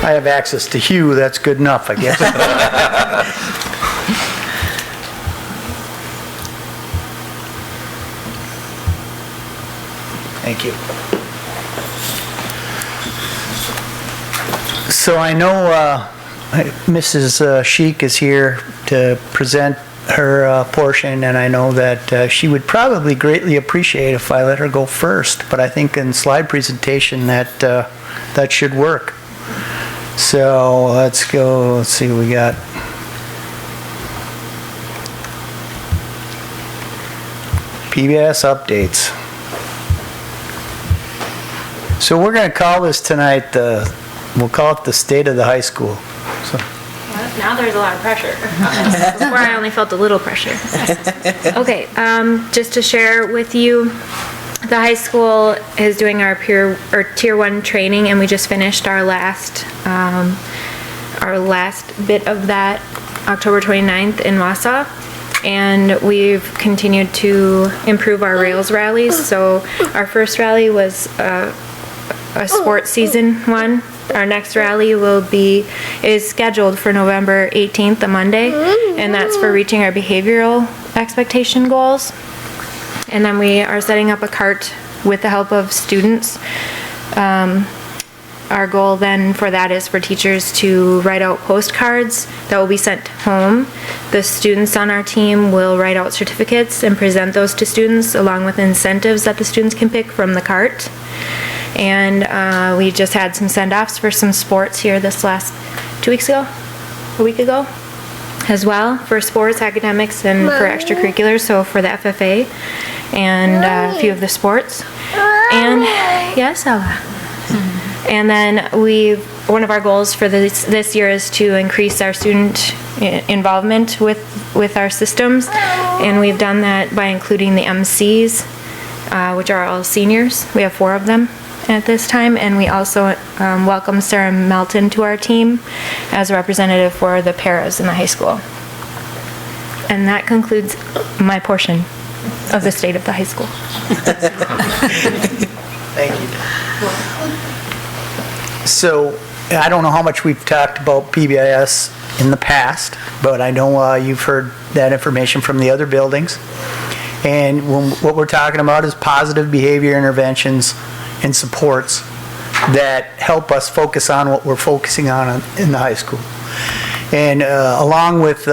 I have access to Hugh, that's good enough, I guess. Thank you. So I know Mrs. Sheik is here to present her portion, and I know that she would probably greatly appreciate if I let her go first, but I think in slide presentation that should work. So let's go, let's see what we got. PBS updates. So we're going to call this tonight, we'll call it the state of the high school. So. Well, now there's a lot of pressure. Before I only felt a little pressure. Okay, just to share with you, the high school is doing our Tier 1 training, and we just finished our last bit of that October 29th in Wausau. And we've continued to improve our rails rallies. So our first rally was a sports season one, our next rally is scheduled for November 18th, a Monday, and that's for reaching our behavioral expectation goals. And then we are setting up a cart with the help of students. Our goal then for that is for teachers to write out postcards that will be sent home. The students on our team will write out certificates and present those to students along with incentives that the students can pick from the cart. And we just had some send-offs for some sports here this last a week ago as well, for sports, academics, and for extracurriculars, so for the FFA and a few of the sports. And yes, Ella. And then one of our goals for this year is to increase our student involvement with our systems, and we've done that by including the MCs, which are all seniors. We have 4 of them at this time, and we also welcome Sarah Melton to our team as a representative for the paras in the high school. And that concludes my portion of the state of the high school. Thank you. So, I don't know how much we've talked about PBIS in the past, but I know you've heard that information from the other buildings. And what we're talking about is positive behavior interventions and supports that help us focus on what we're focusing on in the high school. And along with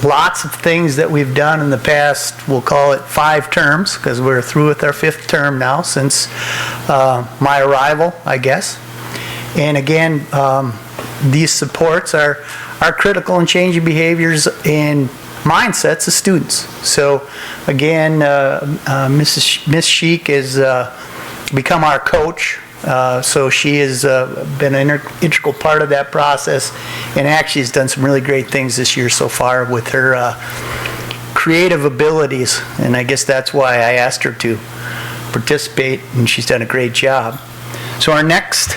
lots of things that we've done in the past, we'll call it 5 terms, because we're through with our 5th term now since my arrival, I guess. And again, these supports are critical in changing behaviors and mindsets of students. So again, Miss Sheik has become our coach. So she has been an integral part of that process, and actually has done some really great things this year so far with her creative abilities. And I guess that's why I asked her to participate, and she's done a great job. So our next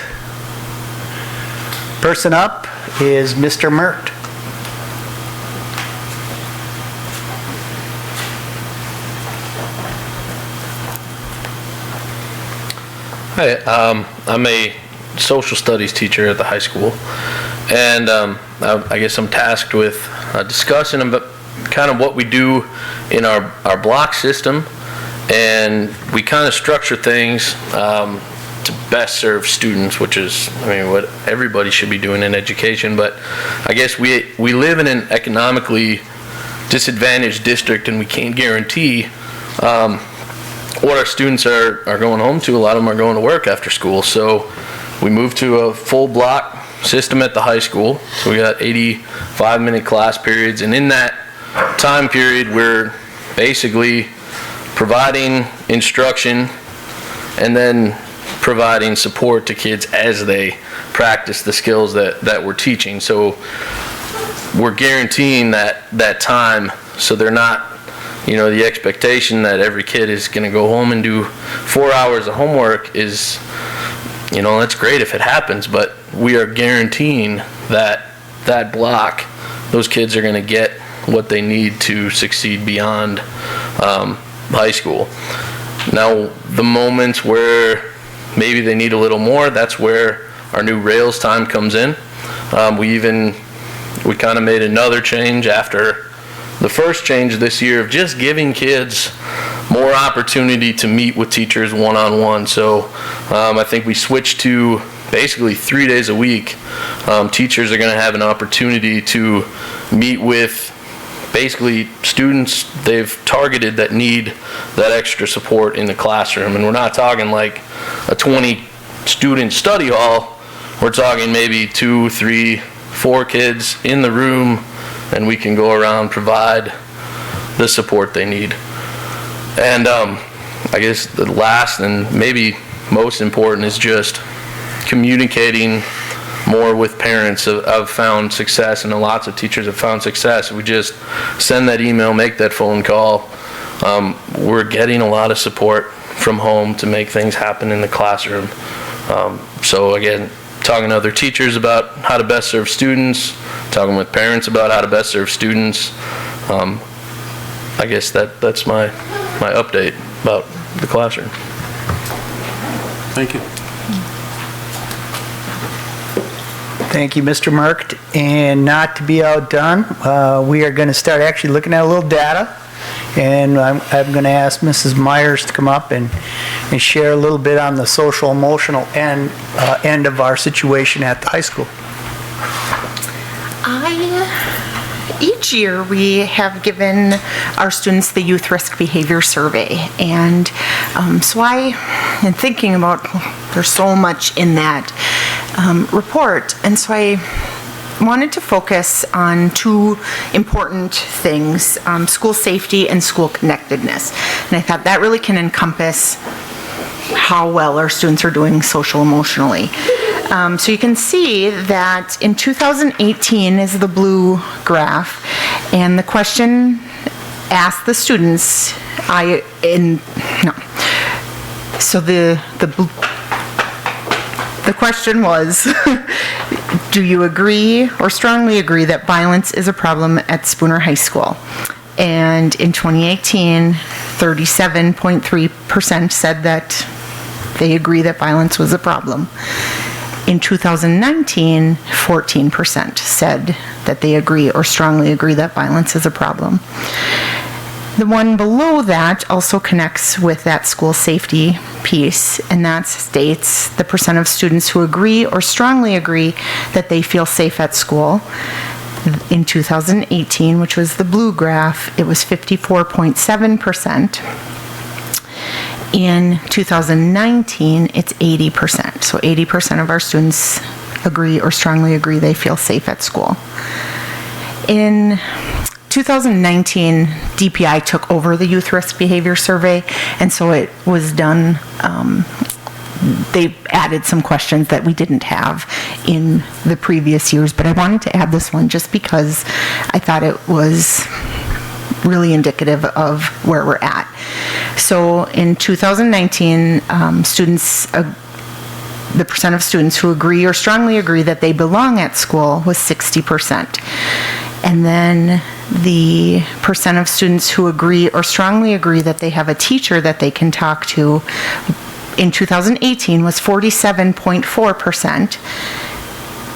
person up is Mr. Mert. Hi, I'm a social studies teacher at the high school, and I guess I'm tasked with discussing about kind of what we do in our block system, and we kind of structure things to best serve students, which is, I mean, what everybody should be doing in education. But I guess we live in an economically disadvantaged district, and we can't guarantee what our students are going home to. A lot of them are going to work after school. So we moved to a full block system at the high school. So we got 85-minute class periods, and in that time period, we're basically providing instruction and then providing support to kids as they practice the skills that we're teaching. So we're guaranteeing that time, so they're not, you know, the expectation that every kid is going to go home and do 4 hours of homework is, you know, that's great if it happens, but we are guaranteeing that block, those kids are going to get what they need to succeed beyond high school. Now, the moments where maybe they need a little more, that's where our new Rails time comes in. We kind of made another change after the first change this year of just giving kids more opportunity to meet with teachers one-on-one. So I think we switched to basically 3 days a week. Teachers are going to have an opportunity to meet with basically students they've targeted that need that extra support in the classroom. And we're not talking like a 20-student study hall. We're talking maybe 2, 3, 4 kids in the room, and we can go around, provide the support they need. And I guess the last and maybe most important is just communicating more with parents. I've found success, and lots of teachers have found success. We just send that email, make that phone call. We're getting a lot of support from home to make things happen in the classroom. So again, talking to other teachers about how to best serve students, talking with parents about how to best serve students. I guess that's my update about the classroom. Thank you. Thank you, Mr. Merkt. And not to be outdone, we are going to start actually looking at a little data. And I'm going to ask Mrs. Myers to come up and share a little bit on the social emotional end of our situation at the high school. Each year we have given our students the Youth Risk Behavior Survey, and so in thinking about, there's so much in that report, and so I wanted to focus on two important things, school safety and school connectedness, and I thought that really can encompass how well our students are doing social emotionally. So you can see that in 2018 is the blue graph, and the question asked the students, so the question was, do you agree or strongly agree that violence is a problem at Spooner High School? And in 2018, 37.3% said that they agree that violence was a problem. In 2019, 14% said that they agree or strongly agree that violence is a problem. The one below that also connects with that school safety piece, and that states the percent of students who agree or strongly agree that they feel safe at school. In 2018, which was the blue graph, it was 54.7%. In 2019, it's 80%. So 80% of our students agree or strongly agree they feel safe at school. In 2019, DPI took over the Youth Risk Behavior Survey, and so it was done, they added some questions that we didn't have in the previous years, but I wanted to add this one just because I thought it was really indicative of where we're at. So in 2019, the percent of students who agree or strongly agree that they belong at school was 60%. And then the percent of students who agree or strongly agree that they have a teacher that they can talk to in 2018 was 47.4%.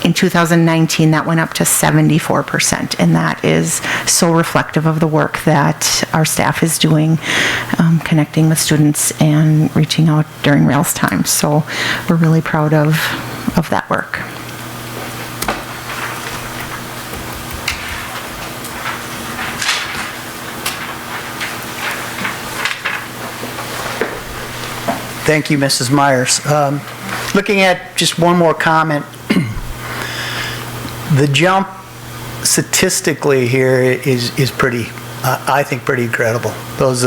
In 2019, that went up to 74%, and that is so reflective of the work that our staff is doing, connecting with students and reaching out during Rails time. So we're really proud of that work. Thank you, Mrs. Myers. Looking at just one more comment, the jump statistically here is pretty, I think, pretty incredible. Those,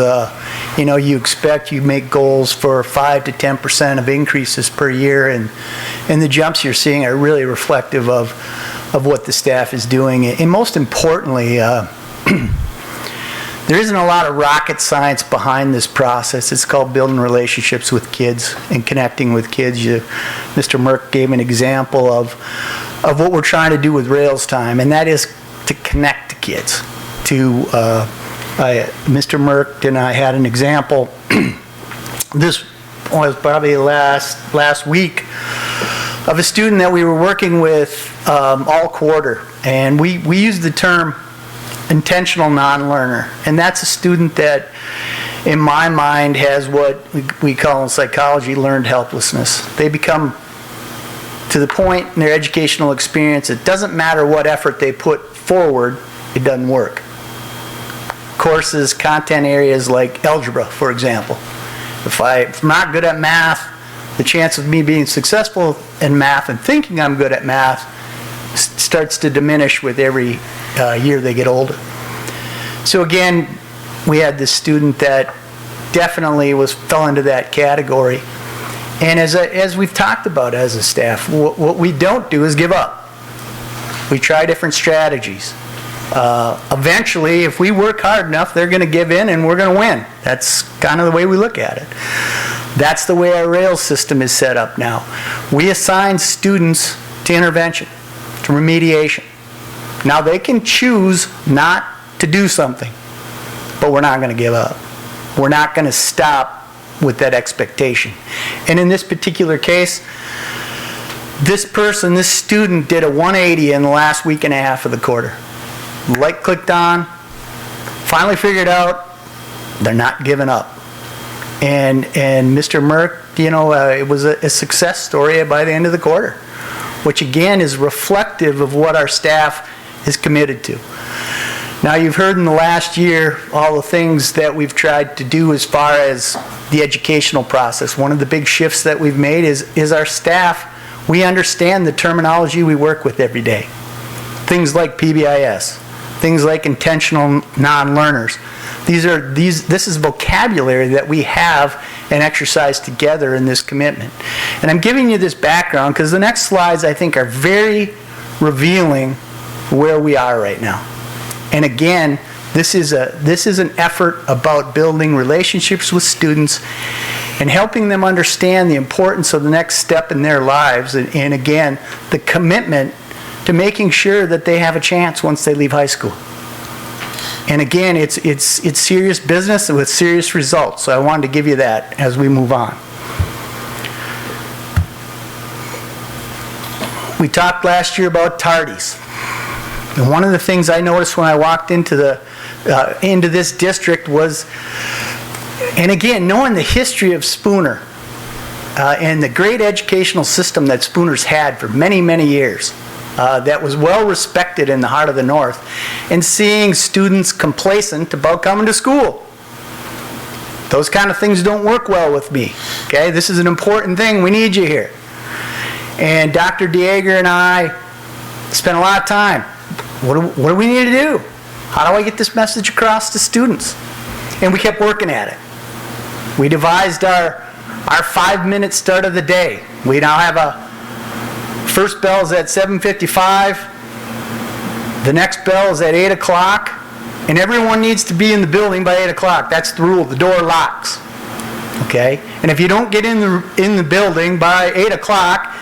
you expect, you make goals for 5 to 10% of increases per year, and the jumps you're seeing are really reflective of what the staff is doing. And most importantly, there isn't a lot of rocket science behind this process. It's called building relationships with kids and connecting with kids. Mr. Merck gave an example of what we're trying to do with Rails Time, and that is to connect to kids. Mr. Merck and I had an example. This was probably last week of a student that we were working with all quarter, and we used the term intentional non-learner, and that's a student that, in my mind, has what we call in psychology learned helplessness. They become to the point in their educational experience, it doesn't matter what effort they put forward, it doesn't work. Courses, content areas like algebra, for example. If I'm not good at math, the chance of me being successful in math and thinking I'm good at math starts to diminish with every year they get older. So again, we had this student that definitely fell into that category. And as we've talked about as a staff, what we don't do is give up. We try different strategies. Eventually, if we work hard enough, they're going to give in and we're going to win. That's kind of the way we look at it. That's the way our Rails system is set up now. We assign students to intervention, to remediation. Now they can choose not to do something, but we're not going to give up. We're not going to stop with that expectation. And in this particular case, This person, this student did a 180 in the last week and a half of the quarter. Light clicked on, finally figured out they're not giving up. And Mr. Merck, it was a success story by the end of the quarter, which again is reflective of what our staff is committed to. Now, you've heard in the last year all the things that we've tried to do as far as the educational process. One of the big shifts that we've made is our staff, we understand the terminology we work with every day. Things like PBIS, things like intentional non-learners. This is vocabulary that we have and exercise together in this commitment. And I'm giving you this background because the next slides, I think, are very revealing where we are right now. And again, this is an effort about building relationships with students and helping them understand the importance of the next step in their lives. And again, the commitment to making sure that they have a chance once they leave high school. And again, it's serious business with serious results. So I wanted to give you that as we move on. We talked last year about tardies. And one of the things I noticed when I walked into this district was, and again, knowing the history of Spooner and the great educational system that Spooner's had for many, many years, that was well respected in the heart of the North, and seeing students complacent about coming to school. Those kind of things don't work well with me. Okay, this is an important thing. We need you here. And Dr. Dieger and I spent a lot of time. What do we need to do? How do I get this message across to students? And we kept working at it. We devised our 5-minute start of the day. We now have first bell is at 7:55. The next bell is at 8 o'clock. And everyone needs to be in the building by 8 o'clock. That's the rule. The door locks. Okay? And if you don't get in the building by 8 o'clock,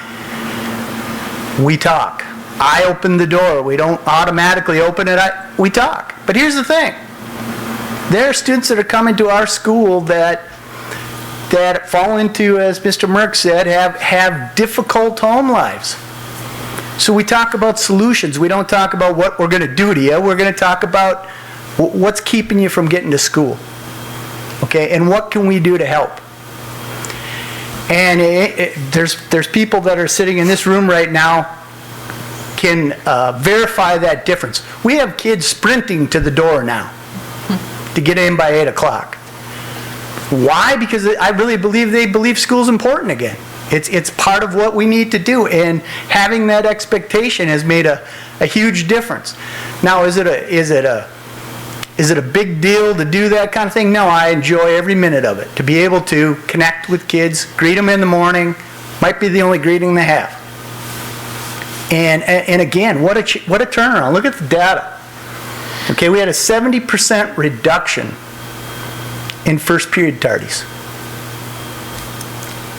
we talk. I open the door. We don't automatically open it. We talk. But here's the thing. There are students that are coming to our school that fall into, as Mr. Merck said, have difficult home lives. So we talk about solutions. We don't talk about what we're going to do to you. We're going to talk about what's keeping you from getting to school. Okay? And what can we do to help? And there's people that are sitting in this room right now can verify that difference. We have kids sprinting to the door now to get in by 8 o'clock. Why? Because I really believe they believe school's important again. It's part of what we need to do, and having that expectation has made a huge difference. Now, is it a big deal to do that kind of thing? No, I enjoy every minute of it. To be able to connect with kids, greet them in the morning, might be the only greeting they have. And again, what a turnaround. Look at the data. Okay, we had a 70% reduction in first period tardies.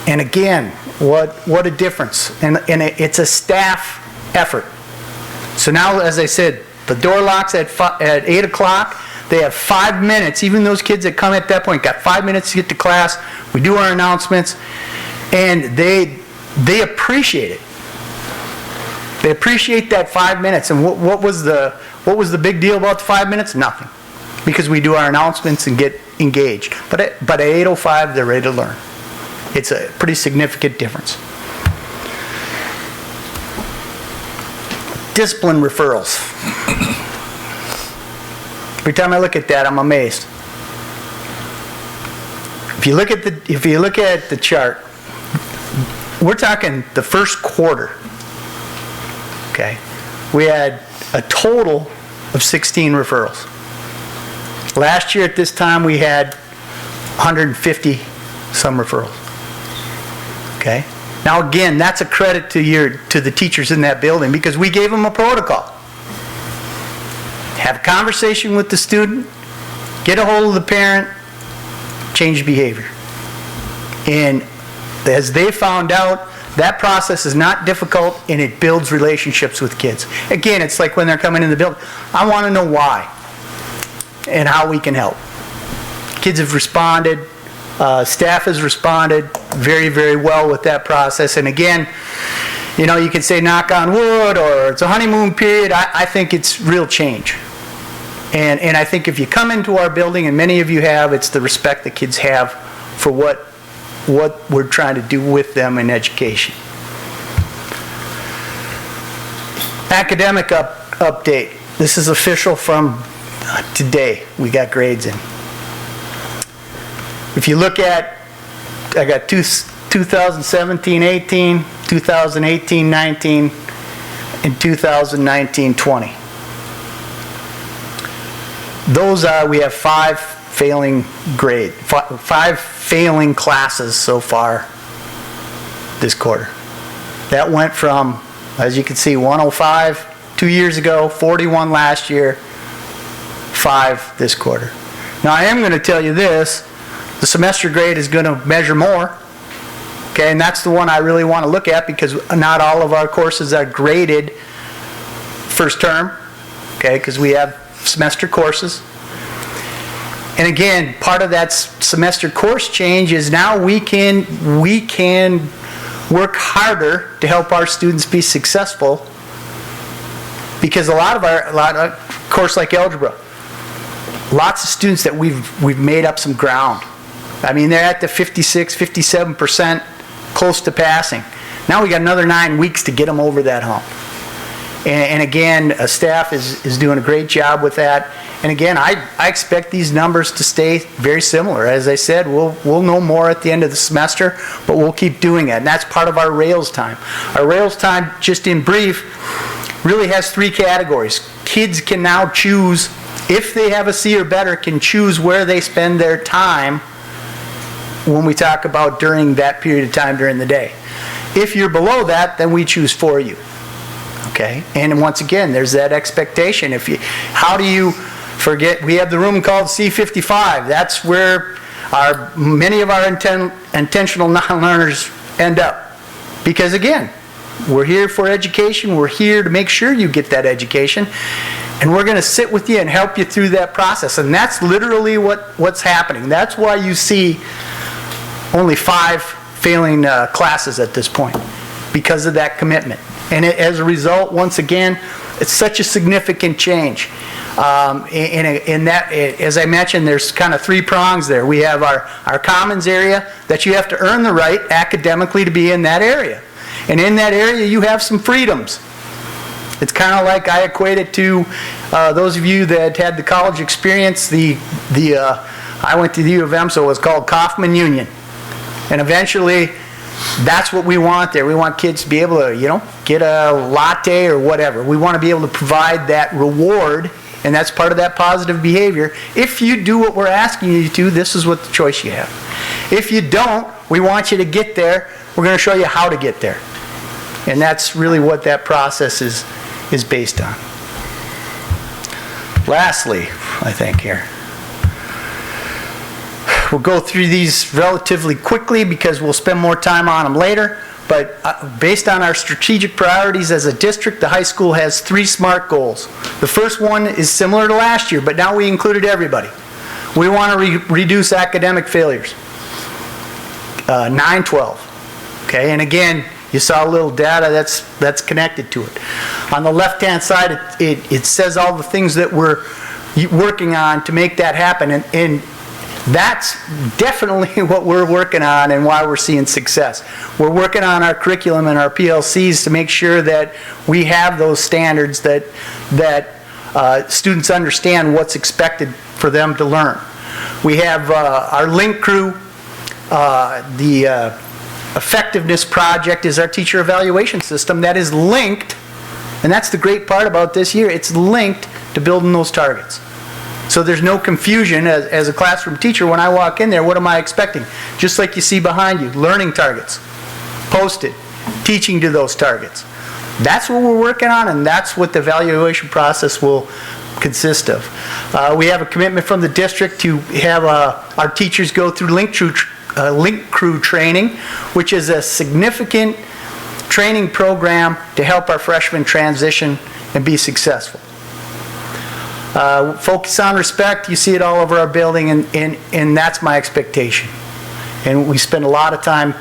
And again, what a difference. And it's a staff effort. So now, as I said, the door locks at 8 o'clock. They have 5 minutes. Even those kids that come at that point got 5 minutes to get to class. We do our announcements, and they appreciate it. They appreciate that 5 minutes. And what was the big deal about the 5 minutes? Nothing, because we do our announcements and get engaged. But at 8:05, they're ready to learn. It's a pretty significant difference. Discipline referrals. Every time I look at that, I'm amazed. If you look at the chart, we're talking the first quarter. Okay, we had a total of 16 referrals. Last year at this time, we had 150 some referrals. Okay. Now again, that's a credit to the teachers in that building, because we gave them a protocol. Have a conversation with the student, get a hold of the parent, change behavior. And as they found out, that process is not difficult, and it builds relationships with kids. Again, it's like when they're coming in the building. I want to know why and how we can help. Kids have responded. Staff has responded very, very well with that process. And again, you know, you could say knock on wood, or it's a honeymoon period. I think it's real change. And I think if you come into our building, and many of you have, it's the respect the kids have for what we're trying to do with them in education. Academic update. This is official from today. We got grades in. If you look at, I got 2017-18, 2018-19, and 2019-20. Those are, we have 5 failing grade, 5 failing classes so far this quarter. That went from, as you can see, 105 2 years ago, 41 last year, 5 this quarter. Now I am going to tell you this, the semester grade is going to measure more, okay, and that's the one I really want to look at because not all of our courses are graded first term, okay, because we have semester courses. And again, part of that semester course change is now we can work harder to help our students be successful, because a lot of course like algebra, lots of students that we've made up some ground. I mean, they're at the 56, 57%, close to passing. Now we got another 9 weeks to get them over that hump. And again, staff is doing a great job with that. And again, I expect these numbers to stay very similar. As I said, we'll know more at the end of the semester, but we'll keep doing it. And that's part of our Rails time. Our Rails time, just in brief, really has 3 categories. Kids can now choose, if they have a C or better, can choose where they spend their time when we talk about during that period of time during the day. If you're below that, then we choose for you. Okay? And once again, there's that expectation. How do you forget? We have the room called C55. That's where many of our intentional non-learners end up. Because again, we're here for education. We're here to make sure you get that education. And we're going to sit with you and help you through that process. And that's literally what's happening. That's why you see only 5 failing classes at this point, because of that commitment. And as a result, once again, it's such a significant change. In that, as I mentioned, there's kind of 3 prongs there. We have our commons area, that you have to earn the right academically to be in that area. And in that area, you have some freedoms. It's kind of like I equate it to those of you that had the college experience. I went to the U of M, so it was called Kaufman Union. And eventually, that's what we want there. We want kids to be able to, get a latte or whatever. We want to be able to provide that reward, and that's part of that positive behavior. If you do what we're asking you to, this is what the choice you have. If you don't, we want you to get there. We're going to show you how to get there. And that's really what that process is based on. Lastly, I think here, we'll go through these relatively quickly because we'll spend more time on them later. But based on our strategic priorities as a district, the high school has 3 SMART goals. The first one is similar to last year, but now we included everybody. We want to reduce academic failures. 9-12. Okay, and again, you saw a little data that's connected to it. On the left-hand side, it says all the things that we're working on to make that happen, and that's definitely what we're working on and why we're seeing success. We're working on our curriculum and our PLCs to make sure that we have those standards that students understand what's expected for them to learn. We have our link crew. The effectiveness project is our teacher evaluation system that is linked, and that's the great part about this year, it's linked to building those targets. So there's no confusion as a classroom teacher. When I walk in there, what am I expecting? Just like you see behind you, learning targets, posted, teaching to those targets. That's what we're working on, and that's what the evaluation process will consist of. We have a commitment from the district to have our teachers go through link crew training, which is a significant training program to help our freshmen transition and be successful. Focus on respect, you see it all over our building, and that's my expectation. And we spend a lot of time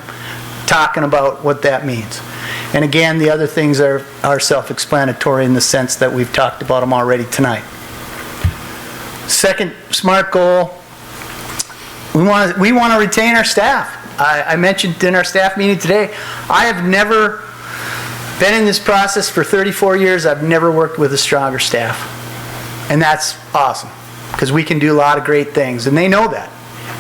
talking about what that means. And again, the other things are self-explanatory in the sense that we've talked about them already tonight. Second SMART goal, we want to retain our staff. I mentioned in our staff meeting today, I have never been in this process for 34 years. I've never worked with a stronger staff. And that's awesome, because we can do a lot of great things, and they know that.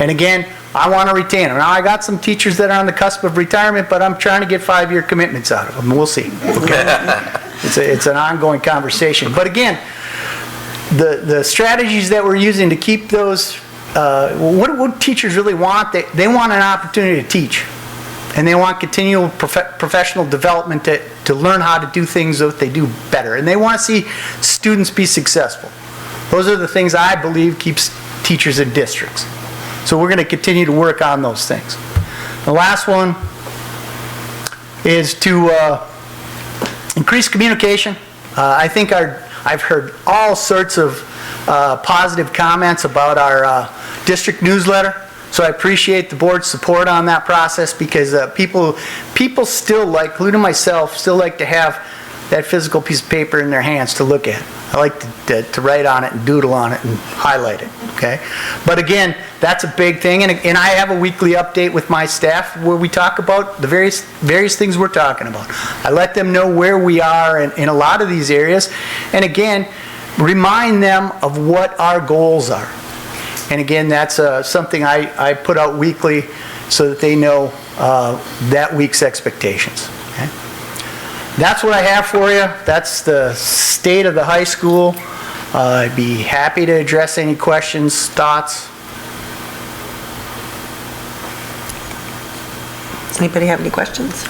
And again, I want to retain them. Now, I got some teachers that are on the cusp of retirement, but I'm trying to get 5-year commitments out of them. We'll see. Okay? It's an ongoing conversation. But again, the strategies that we're using to keep those, what teachers really want, they want an opportunity to teach. And they want continual professional development to learn how to do things that they do better. And they want to see students be successful. Those are the things I believe keeps teachers in districts. So we're going to continue to work on those things. The last one is to increase communication. I think I've heard all sorts of positive comments about our district newsletter. So I appreciate the board's support on that process, because people still like, including myself, still like to have that physical piece of paper in their hands to look at. I like to write on it and doodle on it and highlight it, okay? But again, that's a big thing, and I have a weekly update with my staff where we talk about the various things we're talking about. I let them know where we are in a lot of these areas, and again, remind them of what our goals are. And again, that's something I put out weekly so that they know that week's expectations. Okay? That's what I have for you. That's the state of the high school. I'd be happy to address any questions, thoughts. Does anybody have any questions?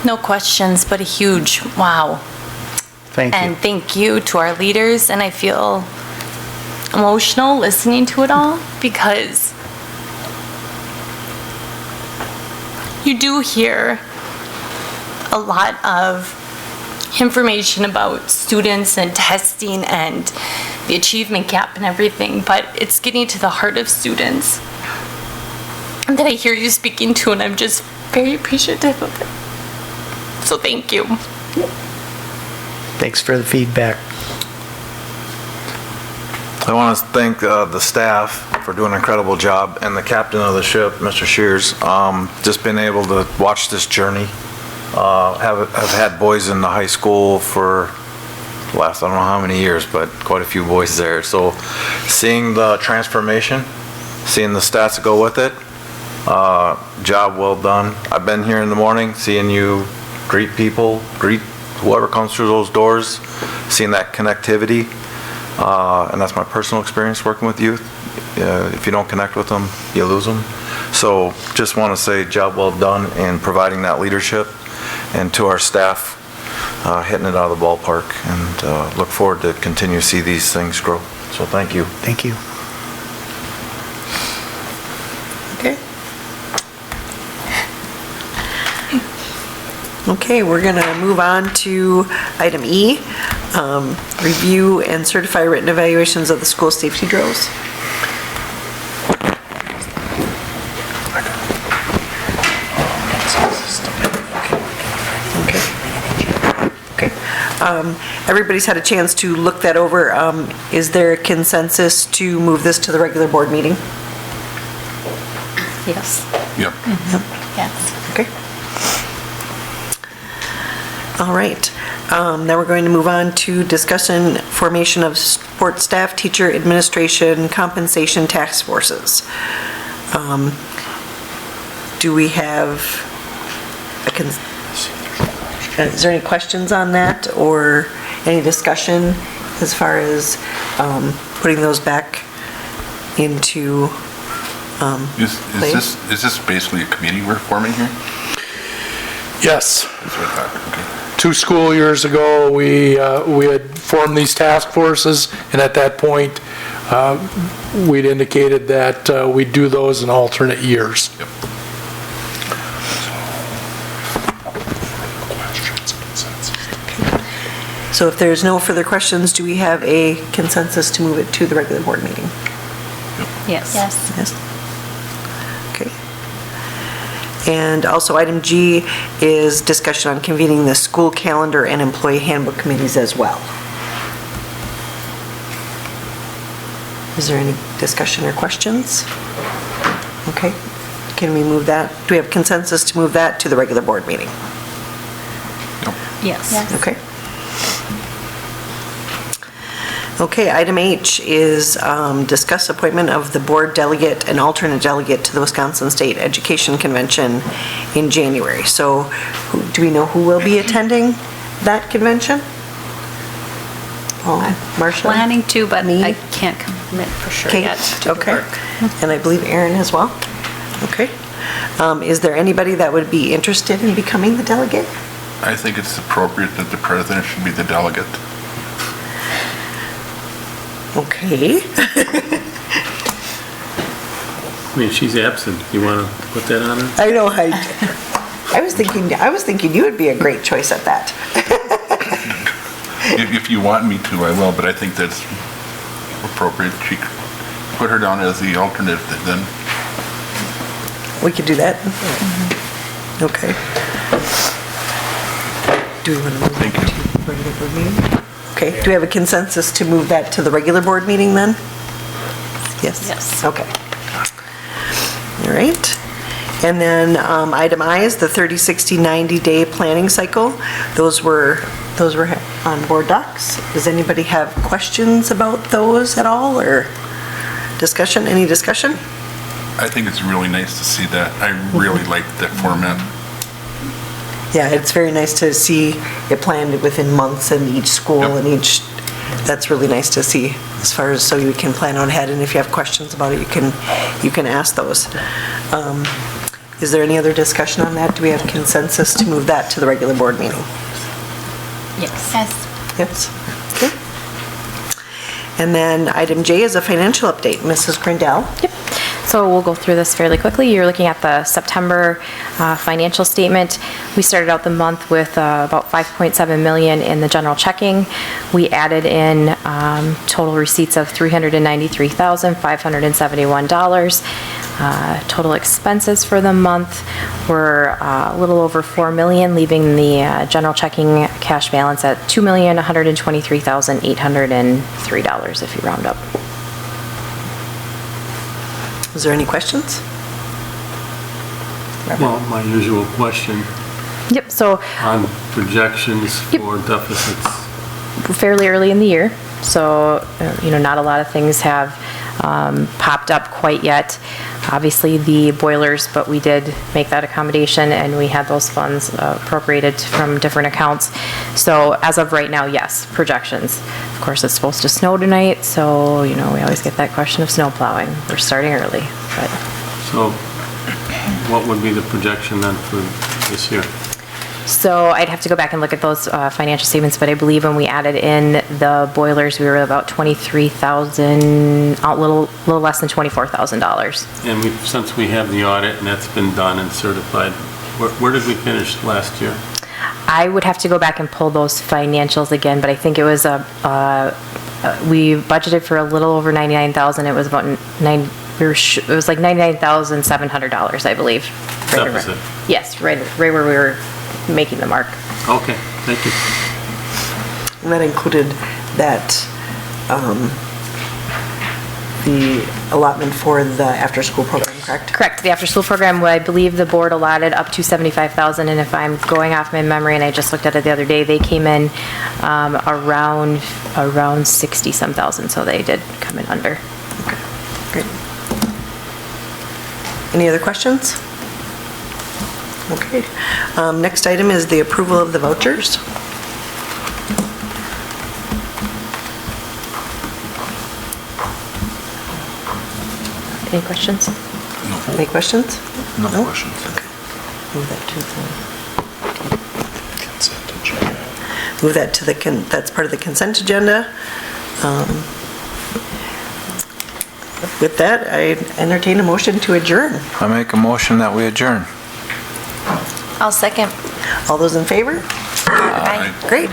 No questions, but a huge wow. Thank you. And thank you to our leaders, and I feel emotional listening to it all, because you do hear a lot of information about students and testing and the achievement gap and everything, but it's getting to the heart of students that I hear you speaking to, and I'm just very appreciative of it. So thank you. Thanks for the feedback. I want to thank the staff for doing an incredible job, and the captain of the ship, Mr. Shears. Just been able to watch this journey. I've had boys in the high school for the last, I don't know how many years, but quite a few boys there. So seeing the transformation, seeing the stats that go with it, job well done. I've been here in the morning, seeing you greet people, greet whoever comes through those doors, seeing that connectivity. And that's my personal experience working with youth. If you don't connect with them, you lose them. So just want to say job well done in providing that leadership, and to our staff, hitting it out of the ballpark, and look forward to continue to see these things grow. So thank you. Thank you. Okay. Okay, we're going to move on to item E, review and certify written evaluations of the school safety drills. Everybody's had a chance to look that over. Is there a consensus to move this to the regular board meeting? Yes. Yep. Yes. Okay. All right. Now we're going to move on to discussion formation of support staff, teacher, administration, compensation task forces. Do we have is there any questions on that, or any discussion as far as putting those back into place? Is this basically a committee we're forming here? Yes. That's what I thought. Okay. 2 school years ago, we had formed these task forces, and at that point, we'd indicated that we'd do those in alternate years. Yep. So if there's no further questions, do we have a consensus to move it to the regular board meeting? Yes. Yes. Yes. Okay. And also item G is discussion on convening the school calendar and employee handbook committees as well. Is there any discussion or questions? Okay, can we move that? Do we have consensus to move that to the regular board meeting? Yes. Okay. Okay, item H is discuss appointment of the board delegate and alternate delegate to the Wisconsin State Education Convention in January. So do we know who will be attending that convention? Marcia? Planning to, but Me? I can't commit for sure Kate? yet to the Okay. work. And I believe Aaron as well? Okay. Is there anybody that would be interested in becoming the delegate? I think it's appropriate that the president should be the delegate. Okay. I mean, she's absent. You want to put that on her? I know, I was thinking you would be a great choice at that. If you want me to, I will, but I think that's appropriate. She put her down as the alternate then. We could do that. Okay. Do we want to move Thank that to the regular board meeting? Okay, do we have a consensus to move that to the regular board meeting then? Yes? Yes. Okay. All right. And then item I is the 30, 60, 90-day planning cycle. Those were on board docs. Does anybody have questions about those at all, or discussion? Any discussion? I think it's really nice to see that. I really like that format. Yeah, it's very nice to see it planned within months in each school and each, that's really nice to see as far as so you can plan on ahead, and if you have questions about it, you can ask those. Is there any other discussion on that? Do we have consensus to move that to the regular board meeting? Yes. Yes. Okay. And then item J is a financial update. Mrs. Grindell? Yep. So we'll go through this fairly quickly. You're looking at the September financial statement. We started out the month with about $5.7 million in the general checking. We added in total receipts of $393,571. Total expenses for the month were a little over $4 million, leaving the general checking cash balance at $2,123,803 if you round up. Is there any questions? Well, my usual question Yep, so on projections for deficits. fairly early in the year, so, not a lot of things have popped up quite yet. Obviously, the boilers, but we did make that accommodation, and we had those funds appropriated from different accounts. So as of right now, yes, projections. Of course, it's supposed to snow tonight, so, we always get that question of snow plowing. We're starting early, but. So what would be the projection then for this year? So I'd have to go back and look at those financial statements, but I believe when we added in the boilers, we were about $23,000, a little less than $24,000. And since we have the audit and that's been done and certified, where did we finish last year? I would have to go back and pull those financials again, but I think it was we budgeted for a little over $99,000. It was about it was like $99,700, I believe. Deficit. Yes, right where we were making the mark. Okay, thank you. And that included that, the allotment for the after-school program, correct? Correct. The after-school program, I believe the board allotted up to $75,000, and if I'm going off my memory, and I just looked at it the other day, they came in around 60-some thousand, so they did come in under. Okay, great. Any other questions? Okay. Next item is the approval of the vouchers. Any questions? Any questions? No questions. Okay. Move that to the that's part of the consent agenda. With that, I entertain a motion to adjourn. I make a motion that we adjourn. I'll second. All those in favor? Aye. Great.